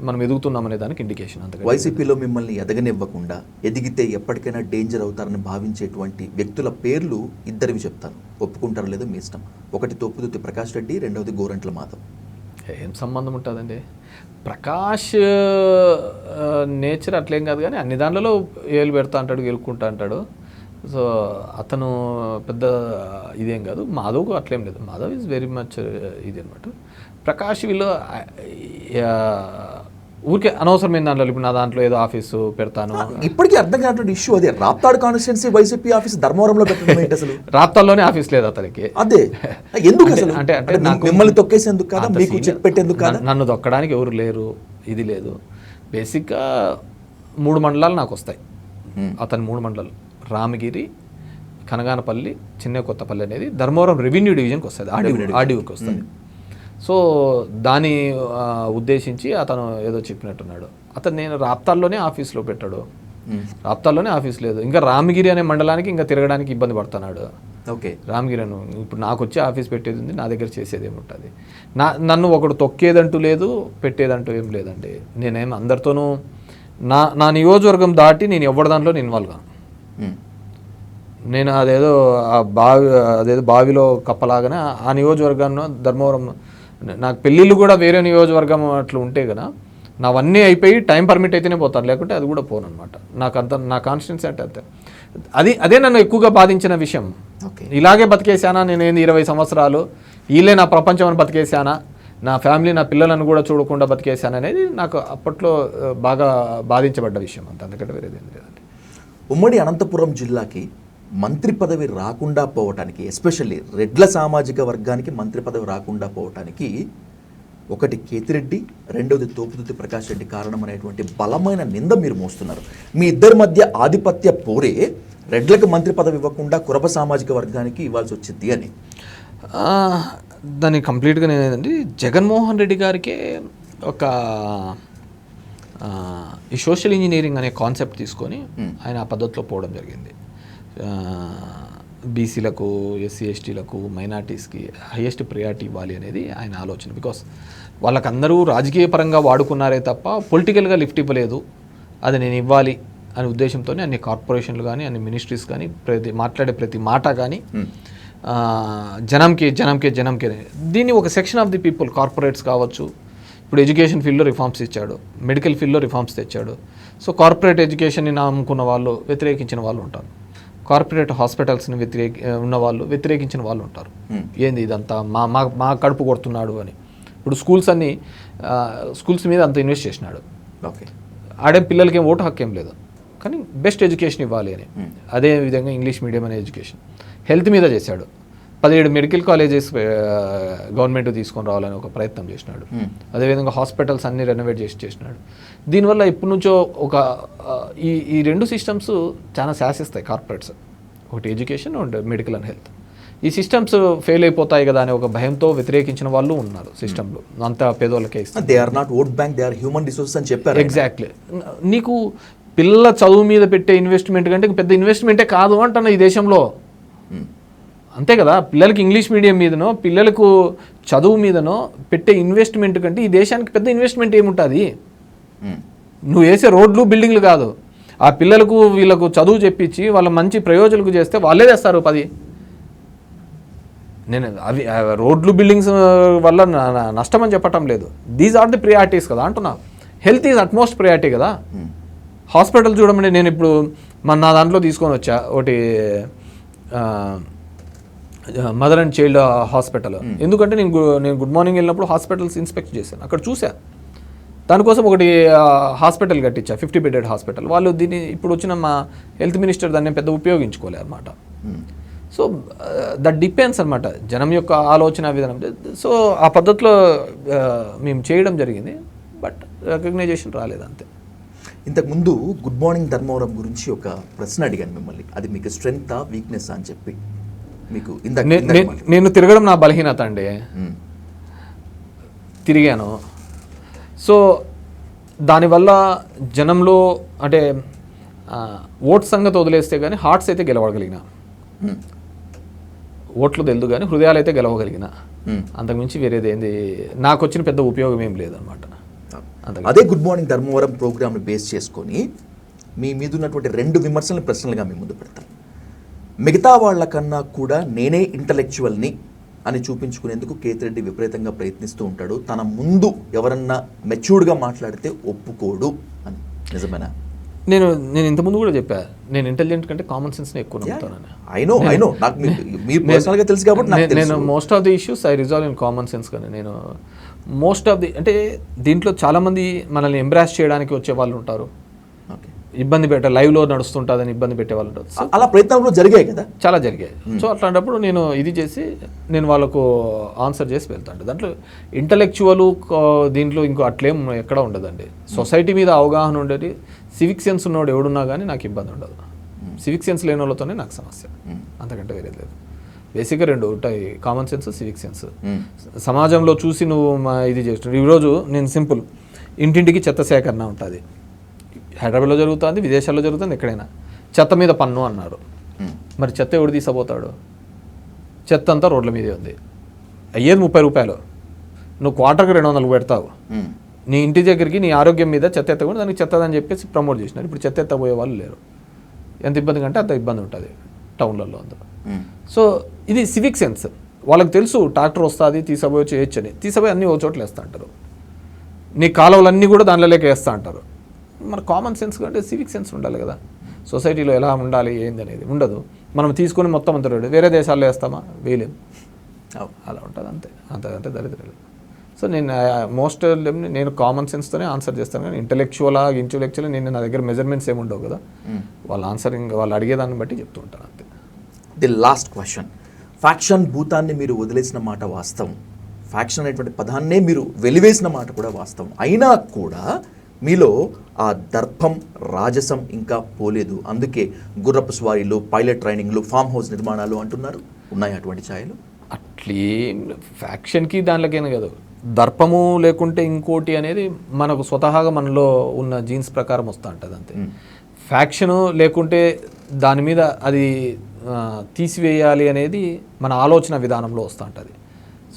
మనం ఎదుగుతున్నామనే దానికి ఇండికేషన్. అంతగా వైసీపీలో మిమ్మల్ని ఎదగనివ్వకుండా ఎదిగితే ఎప్పటికైనా డేంజర్ అవుతారని భావించేటువంటి వ్యక్తుల పేర్లు ఇద్దరివి చెప్తాను, ఒప్పుకుంటారో లేదో మీ ఇష్టం. ఒకటి తోపుదుర్తి ప్రకాష్ రెడ్డి, రెండవది గోరంట్ల మాధవ్. ఏం సంబంధం ఉంటుందండి? ప్రకాష్ నేచర్ అట్లేం కాదు, కానీ అన్ని దాంట్లో ఏలు పెడతా అంటాడు, గెలుక్కుంటా అంటాడు. సో అతను పెద్ద ఇదేం కాదు. మాధవ్కు అట్లేం లేదు. మాధవ్ ఈజ్ వెరీ మచ్ ఇది అనమాట. ప్రకాష్ వీళ్ళు ఊరికే అనవసరమైన దాంట్లో, ఇప్పుడు నా దాంట్లో ఏదో ఆఫీసు పెడతాను. ఇప్పటికీ అర్థం కానటువంటి ఇష్యూ అదే, రాప్తాడు కాన్స్టిట్యున్సీ వైసీపీ ఆఫీస్ ధర్మవరంలో పెట్టడం ఏంటి అసలు? రాప్తాడులోనే ఆఫీస్ లేదు అతనికి. అదే ఎందుకు అసలు? అంటే మిమ్మల్ని తొక్కేసేందుకు కాదా, మీకు చెక్ పెట్టేందుకు కాదా? నన్ను తొక్కడానికి ఎవరు లేరు, ఇది లేదు. బేసిక్గా 3 మండలాలు నాకు వస్తాయి. అతని 3 మండలాలు రామగిరి, కనగానపల్లి, చిన్న కొత్తపల్లి అనేది ధర్మవరం రెవెన్యూ డివిజన్కి వస్తుంది, ఆర్డీఓకి వస్తుంది. సో దాన్ని ఉద్దేశించి అతను ఏదో చెప్పినట్టున్నాడు. అతను నేను రాప్తాల్లోనే ఆఫీస్లో పెట్టాడు, రాప్తాల్లోనే ఆఫీస్ లేదు. ఇంకా రామగిరి అనే మండలానికి ఇంకా తిరగడానికి ఇబ్బంది పడుతున్నాడు. ఓకే, రామగిరి ఇప్పుడు నాకు వచ్చి ఆఫీస్ పెట్టేది ఉంది, నా దగ్గర చేసేది ఏముంటుంది? నన్ను ఒకడు తొక్కేదంటూ లేదు, పెట్టేదంటూ ఏం లేదండి. నేనేం అందరితోనూ నా నియోజకవర్గం దాటి నేను ఎవరి దాంట్లో ఇన్వాల్వ్ కాను. నేను అదేదో బావిలో కప్పలాగానే ఆ నియోజకవర్గాన్ని ధర్మవరం, నాకు పెళ్ళిళ్ళు కూడా వేరే నియోజకవర్గం అట్లా ఉంటే కదా నావన్నీ అయిపోయి టైం పర్మిట్ అయితేనే పోతాను, లేకుంటే అది కూడా పోను అనమాట. నా కాన్స్టిట్యున్సీ అంటే అంతే. అదే నన్ను ఎక్కువగా బాధించిన విషయం. ఇలాగే బతికేశానా నేను 20 సంవత్సరాలు, వీళ్ళే నా ప్రపంచం అని బతికేశానా, నా ఫ్యామిలీ నా పిల్లలను కూడా చూడకుండా బతికేశాను అనేది నాకు అప్పట్లో బాగా బాధించబడ్డ విషయం. అంతకంటే వేరేది ఏం లేదండి. ఉమ్మడి అనంతపురం జిల్లాకి మంత్రి పదవి రాకుండా పోవటానికి, ఎస్పెషల్లీ రెడ్ల సామాజిక వర్గానికి మంత్రి పదవి రాకుండా పోవటానికి ఒకటి కేతిరెడ్డి, రెండవది తోపుదుర్తి ప్రకాష్ రెడ్డి కారణం అనేటువంటి బలమైన నింద మీరు మోస్తున్నారు. మీ ఇద్దరి మధ్య ఆధిపత్య పోరే రెడ్లకు మంత్రి పదవి ఇవ్వకుండా కురబ సామాజిక వర్గానికి ఇవ్వాల్సి వచ్చింది అని. దాన్ని కంప్లీట్గా నేనేదండి, జగన్మోహన్ రెడ్డి గారికే ఒక ఈ సోషల్ ఇంజనీరింగ్ అనే కాన్సెప్ట్ తీసుకొని ఆయన ఆ పద్ధతిలో పోవడం జరిగింది. బీసీలకు, ఎస్సీ ఎస్టీలకు, మైనార్టీస్కి హైయెస్ట్ ప్రియారిటీ ఇవ్వాలి అనేది ఆయన ఆలోచన. బికాస్ వాళ్ళకందరూ రాజకీయ పరంగా వాడుకున్నారే తప్ప పొలిటికల్గా లిఫ్ట్ ఇవ్వలేదు. అది నేను ఇవ్వాలి అనే ఉద్దేశంతోనే అన్ని కార్పొరేషన్లు కానీ, అన్ని మినిస్ట్రీస్ కానీ, మాట్లాడే ప్రతి మాట కానీ జనంకే దీన్ని ఒక section of the people, corporates కావచ్చు, ఇప్పుడు ఎడ్యుకేషన్ ఫీల్డ్లో రిఫార్మ్స్ ఇచ్చాడు, మెడికల్ ఫీల్డ్లో రిఫార్మ్స్ తెచ్చాడు. సో కార్పొరేట్ ఎడ్యుకేషన్ని నమ్ముకున్న వాళ్ళు వ్యతిరేకించిన వాళ్ళు ఉంటారు, కార్పొరేట్ హాస్పిటల్స్ని ఉన్న వాళ్ళు వ్యతిరేకించిన వాళ్ళు ఉంటారు. ఏంది ఇదంతా మా కడుపు కొడుతున్నాడు అని. ఇప్పుడు స్కూల్స్ మీద అంత ఇన్వెస్ట్ చేసినాడు. ఓకే, ఆడే పిల్లలకి ఏం ఓటు హక్కు ఏం లేదు, కానీ బెస్ట్ ఎడ్యుకేషన్ ఇవ్వాలి అని. అదే విధంగా ఇంగ్లీష్ మీడియం అనే ఎడ్యుకేషన్. హెల్త్ మీద చేశాడు. 17 మెడికల్ కాలేజెస్ గవర్నమెంట్ తీసుకొని రావాలని ఒక ప్రయత్నం చేసినాడు. అదేవిధంగా హాస్పిటల్స్ అన్ని రెనోవేట్ చేసినాడు. దీనివల్ల ఇప్పటి నుంచో ఈ రెండు సిస్టమ్స్ చాలా శాసిస్తాయి కార్పొరేట్స్, ఒకటి education and medical and health. ఈ సిస్టమ్స్ ఫెయిల్ అయిపోతాయి కదా అనే ఒక భయంతో వ్యతిరేకించిన వాళ్ళు ఉన్నారు సిస్టంలో. అంత పేదోళ్ళకే ఇస్తారు. They are not vote bank, they are human resources అని చెప్పారు. ఎగ్జాక్ట్లీ. నీకు పిల్లల చదువు మీద పెట్టే ఇన్వెస్ట్మెంట్ కంటే పెద్ద ఇన్వెస్ట్మెంటే కాదు అంటున్నా ఈ దేశంలో. అంతే కదా, పిల్లలకి ఇంగ్లీష్ మీడియం మీదనో, పిల్లలకు చదువు మీదనో పెట్టే ఇన్వెస్ట్మెంట్ కంటే ఈ దేశానికి పెద్ద ఇన్వెస్ట్మెంట్ ఏముంటుంది? నువ్వు వేసే రోడ్లు, బిల్డింగ్లు కాదు. ఆ పిల్లలకు వీళ్ళకు చదువు చెప్పించి వాళ్ళ మంచి ప్రయోజనాలకు చేస్తే వాళ్ళే తెస్తారు 10. నేను అవి రోడ్లు, బిల్డింగ్స్ వల్ల నష్టం అని చెప్పటం లేదు. దీస్ ఆర్ ది ప్రియారిటీస్ కదా అంటున్నా. హెల్త్ ఈజ్ అట్మోస్ట్ ప్రియారిటీ కదా. హాస్పిటల్ చూడమండి, నేను ఇప్పుడు నా దాంట్లో తీసుకొని వచ్చా ఒకటి మదర్ అండ్ చైల్డ్ హాస్పిటల్. ఎందుకంటే నేను గుడ్ మార్నింగ్ వెళ్ళినప్పుడు హాస్పిటల్స్ ఇన్స్పెక్ట్ చేశాను, అక్కడ చూసా. దానికోసం ఒకటి హాస్పిటల్ కట్టించా, 50 బెడెడ్ హాస్పిటల్. వాళ్ళు దీన్ని ఇప్పుడు వచ్చిన మా హెల్త్ మినిస్టర్ దాన్ని పెద్ద ఉపయోగించుకోలే అనమాట. సో దట్ డిపెండ్స్ అనమాట జనం యొక్క ఆలోచన విధానం. సో ఆ పద్ధతిలో మేము చేయడం జరిగింది, బట్ రికగ్నైజేషన్ రాలేదు అంతే. ఇంతకుముందు గుడ్ మార్నింగ్ ధర్మవరం గురించి ఒక ప్రశ్న అడిగాను మిమ్మల్ని, అది మీకు స్ట్రెంగ్తా వీక్నెస్ అని చెప్పి. మీకు నేను తిరగడం నా బలహీనత అండి. తిరిగాను. సో దానివల్ల జనంలో అంటే ఓట్ సంగతి వదిలేస్తే కానీ హార్ట్స్ అయితే గెలవగలిగిన, ఓట్లు తెలుదు కానీ హృదయాలు అయితే గెలవగలిగిన. అంతకుమించి వేరేది ఏంది నాకు వచ్చిన పెద్ద ఉపయోగం ఏం లేదనమాట. అదే గుడ్ మార్నింగ్ ధర్మవరం ప్రోగ్రామ్ని బేస్ చేసుకొని మీ మీద ఉన్నటువంటి 2 విమర్శలను ప్రశ్నలుగా మీ ముందు పెడతాను. మిగతా వాళ్ళకన్నా కూడా నేనే ఇంటలెక్చువల్ని అని చూపించుకునేందుకు కేతిరెడ్డి విపరీతంగా ప్రయత్నిస్తూ ఉంటాడు. తన ముందు ఎవరన్నా మెచ్యూర్డ్గా మాట్లాడితే ఒప్పుకోడు అని. నిజమేనా? నేను ఇంతకుముందు కూడా చెప్పా, నేను ఇంటెలిజెంట్ కంటే కామన్ సెన్స్ని ఎక్కువ నమ్ముతానని. ఐ నో నాకు మీరు పర్సనల్గా తెలుసు కాబట్టి నేను most of the issues I resolve in common sense. కానీ నేను మోస్ట్ ఆఫ్ ది అంటే దీంట్లో చాలామంది మనల్ని ఎంబ్రాస్ చేయడానికి వచ్చే వాళ్ళు ఉంటారు, ఇబ్బంది పెట్టే లైవ్లో నడుస్తుంటుందని ఇబ్బంది పెట్టే వాళ్ళు ఉంటారు. అలా ప్రయత్నాలు జరిగాయి కదా, చాలా జరిగాయి. సో అట్లాంటప్పుడు నేను ఇది చేసి నేను వాళ్ళకు ఆన్సర్ చేసి వెళ్తాను. దాంట్లో ఇంటలెక్చువల్ దీంట్లో ఇంకో అట్లేం ఎక్కడ ఉండదండి. సొసైటీ మీద అవగాహన ఉండేది, సివిక్ సెన్స్ ఉన్నవాడు ఎవడున్నా కానీ నాకు ఇబ్బంది ఉండదు. సివిక్ సెన్స్ లేని వాళ్ళతోనే నాకు సమస్య, అంతకంటే వేరేది లేదు. బేసిక్గా 2 ఉంటాయి, కామన్ సెన్స్, సివిక్ సెన్స్. సమాజంలో చూసి నువ్వు ఇది చేస్తున్నావు. ఈరోజు నేను సింపుల్, ఇంటింటికి చెత్త సేకరణ ఉంటుంది. హైదరాబాద్లో జరుగుతుంది, విదేశాల్లో జరుగుతుంది, ఎక్కడైనా. చెత్త మీద పన్ను అన్నారు. మరి చెత్త ఎవడు తీసుకుపోతాడు? చెత్త అంతా రోడ్ల మీదే ఉంది. అయ్యేది 30 రూపాయలు, నువ్వు క్వార్టర్కి 200 పెడతావు. నీ ఇంటి దగ్గరికి నీ ఆరోగ్యం మీద చెత్త ఎత్తకుండా దానికి చెత్తదని చెప్పేసి ప్రమోట్ చేసినారు. ఇప్పుడు చెత్త ఎత్తబోయే వాళ్ళు లేరు. ఎంత ఇబ్బంది కంటే అంత ఇబ్బంది ఉంటుంది టౌన్లలో అందరూ. సో ఇది సివిక్ సెన్స్. వాళ్ళకి తెలుసు ట్రాక్టర్ వస్తుంది తీసబోయి చేయొచ్చు అని, తీసబోయి అన్నీ ఒక చోట్ల వేస్తూ అంటారు. నీ కాలువలన్నీ కూడా దానిలోకి వేస్తూ అంటారు. మన కామన్ సెన్స్ కంటే సివిక్ సెన్స్ ఉండాలి కదా. సొసైటీలో ఎలా ఉండాలి ఏంది అనేది ఉండదు. మనం తీసుకొని మొత్తం అంత వేరే దేశాల్లో వేస్తామా, వేయలేం. అలా ఉంటుంది అంతే. అంతే దరిద్రాలు. సో నేను మోస్ట్ నేను కామన్ సెన్స్తోనే ఆన్సర్ చేస్తాను, కానీ ఇంటలెక్చువల్ నేను నా దగ్గర మెజర్మెంట్స్ ఏమి ఉండవు కదా. వాళ్ళ ఆన్సరింగ్ వాళ్ళు అడిగేదాన్ని బట్టి చెప్తూ ఉంటాను అంతే. ది లాస్ట్ క్వశ్చన్, ఫ్యాక్షన్ భూతాన్ని మీరు వదిలేసిన మాట వాస్తవం, ఫ్యాక్షన్ అనేటువంటి పదాన్నే మీరు వెలివేసిన మాట కూడా వాస్తవం. అయినా కూడా మీలో ఆ దర్పం రాజసం ఇంకా పోలేదు. అందుకే గుర్రపు స్వారీలు, పైలట్ ట్రైనింగ్లు, ఫామ్ హౌస్ నిర్మాణాలు అంటున్నారు. ఉన్నాయి అటువంటి ఛాయలు? అట్లే ఫ్యాక్షన్కి దానిలోకైనా కాదు, దర్పము లేకుంటే ఇంకోటి అనేది మనకు స్వతహాగా మనలో ఉన్న జీన్స్ ప్రకారం వస్తూ ఉంటుంది అంతే. ఫ్యాక్షను లేకుంటే దాని మీద అది తీసివేయాలి అనేది మన ఆలోచన విధానంలో వస్తూ ఉంటుంది.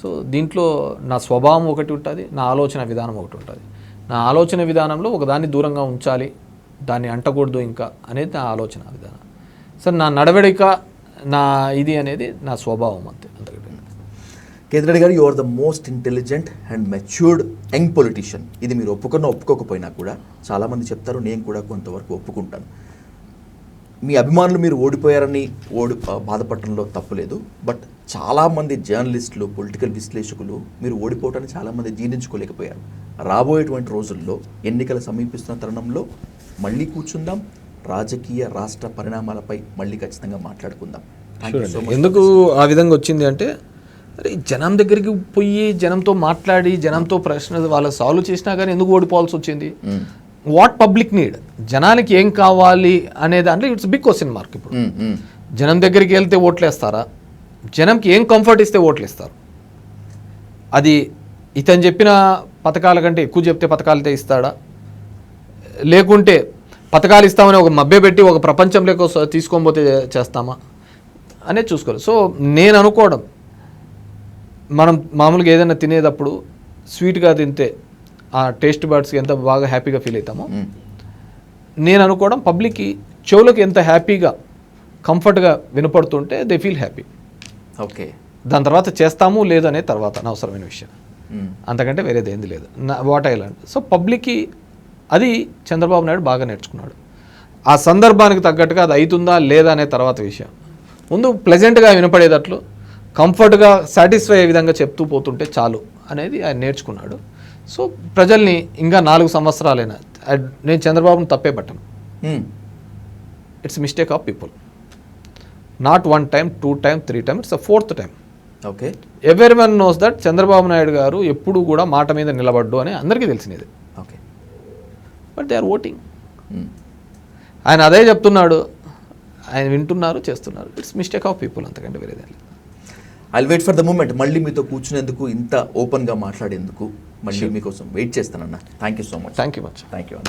సో దీంట్లో నా స్వభావం ఒకటి ఉంటుంది, నా ఆలోచన విధానం ఒకటి ఉంటుంది. నా ఆలోచన విధానంలో ఒకదాన్ని దూరంగా ఉంచాలి, దాన్ని అంటకూడదు ఇంకా అనేది నా ఆలోచన విధానం. సో నా నడవడిక, నా ఇది అనేది నా స్వభావం అంతే. అంతకంటే Kethireddy Reddy garu, you are the most intelligent and matured young politician. ఇది మీరు ఒప్పుకోకపోయినా కూడా చాలామంది చెప్తారు, నేను కూడా కొంతవరకు ఒప్పుకుంటాను. మీ అభిమానులు మీరు ఓడిపోయారని బాధపడటంలో తప్పులేదు. బట్ చాలామంది జర్నలిస్టులు, పొలిటికల్ విశ్లేషకులు మీరు ఓడిపోవటాన్ని చాలామంది జీర్ణించుకోలేకపోయారు. రాబోయేటువంటి రోజుల్లో ఎన్నికలు సమీపిస్తున్న తరుణంలో మళ్ళీ కూర్చుందాం, రాజకీయ రాష్ట్ర పరిణామాలపై మళ్ళీ ఖచ్చితంగా మాట్లాడుకుందాం. ఎందుకు ఆ విధంగా వచ్చింది అంటే, అరే జనం దగ్గరికి పోయి జనంతో మాట్లాడి జనంతో ప్రశ్న వాళ్ళ సాల్వ్ చేసినా కానీ ఎందుకు ఓడిపోవాల్సి వచ్చింది? వాట్ పబ్లిక్ నీడ్, జనానికి ఏం కావాలి అనే దాంట్లో ఇట్స్ బిగ్ క్వశ్చన్ మార్క్. ఇప్పుడు జనం దగ్గరికి వెళ్తే ఓట్లు వేస్తారా? జనంకి ఏం కంఫర్ట్ ఇస్తే ఓట్లు ఇస్తారు? అది ఇతను చెప్పిన పథకాల కంటే ఎక్కువ చెప్తే పథకాలతో ఇస్తాడా, లేకుంటే పథకాలు ఇస్తామని ఒక మభ్యపెట్టి ఒక ప్రపంచంలోకి తీసుకొని పోతే చేస్తామా అనేది చూసుకోవాలి. సో నేను అనుకోవడం, మనం మామూలుగా ఏదైనా తినేటప్పుడు స్వీట్గా తింటే ఆ టేస్ట్ బర్డ్స్కి ఎంత బాగా హ్యాపీగా ఫీల్ అవుతామో, నేను అనుకోవడం పబ్లిక్కి చెవులకు ఎంత హ్యాపీగా కంఫర్ట్గా వినపడుతుంటే దే ఫీల్ హ్యాపీ. ఓకే, దాని తర్వాత చేస్తాము లేదనే తర్వాత అనవసరమైన విషయం, అంతకంటే వేరేది ఏంది లేదు. What I learn. సో పబ్లిక్కి అది చంద్రబాబు నాయుడు బాగా నేర్చుకున్నాడు. ఆ సందర్భానికి తగ్గట్టుగా అది అవుతుందా లేదా అనే తర్వాత విషయం. ముందు ప్లెజెంట్గా వినపడేటట్లు, కంఫర్ట్గా సాటిస్ఫై అయ్యే విధంగా చెప్తూ పోతుంటే చాలు అనేది ఆయన నేర్చుకున్నాడు. సో ప్రజల్ని ఇంకా 4 సంవత్సరాలైనా నేను చంద్రబాబును తప్పే పట్టను. It's mistake of people. Not 1 time, 2 time, 3 time, it's 4th time. Okay, everyone knows that Chandrababu Naidu garu ఎప్పుడు కూడా మాట మీద నిలబడ్డు అని అందరికీ తెలిసినది. Okay, but they are voting. ఆయన అదే చెప్తున్నాడు, ఆయన వింటున్నారు, చేస్తున్నారు. ఇట్స్ మిస్టేక్ ఆఫ్ పీపుల్, అంతకంటే వేరేదే లేదు. I'll wait for the moment. మళ్ళీ మీతో కూర్చునేందుకు, ఇంత ఓపెన్గా మాట్లాడేందుకు మళ్ళీ మీకోసం వెయిట్ చేస్తానన్నా. Thank you so much. Thank you much. Thank you.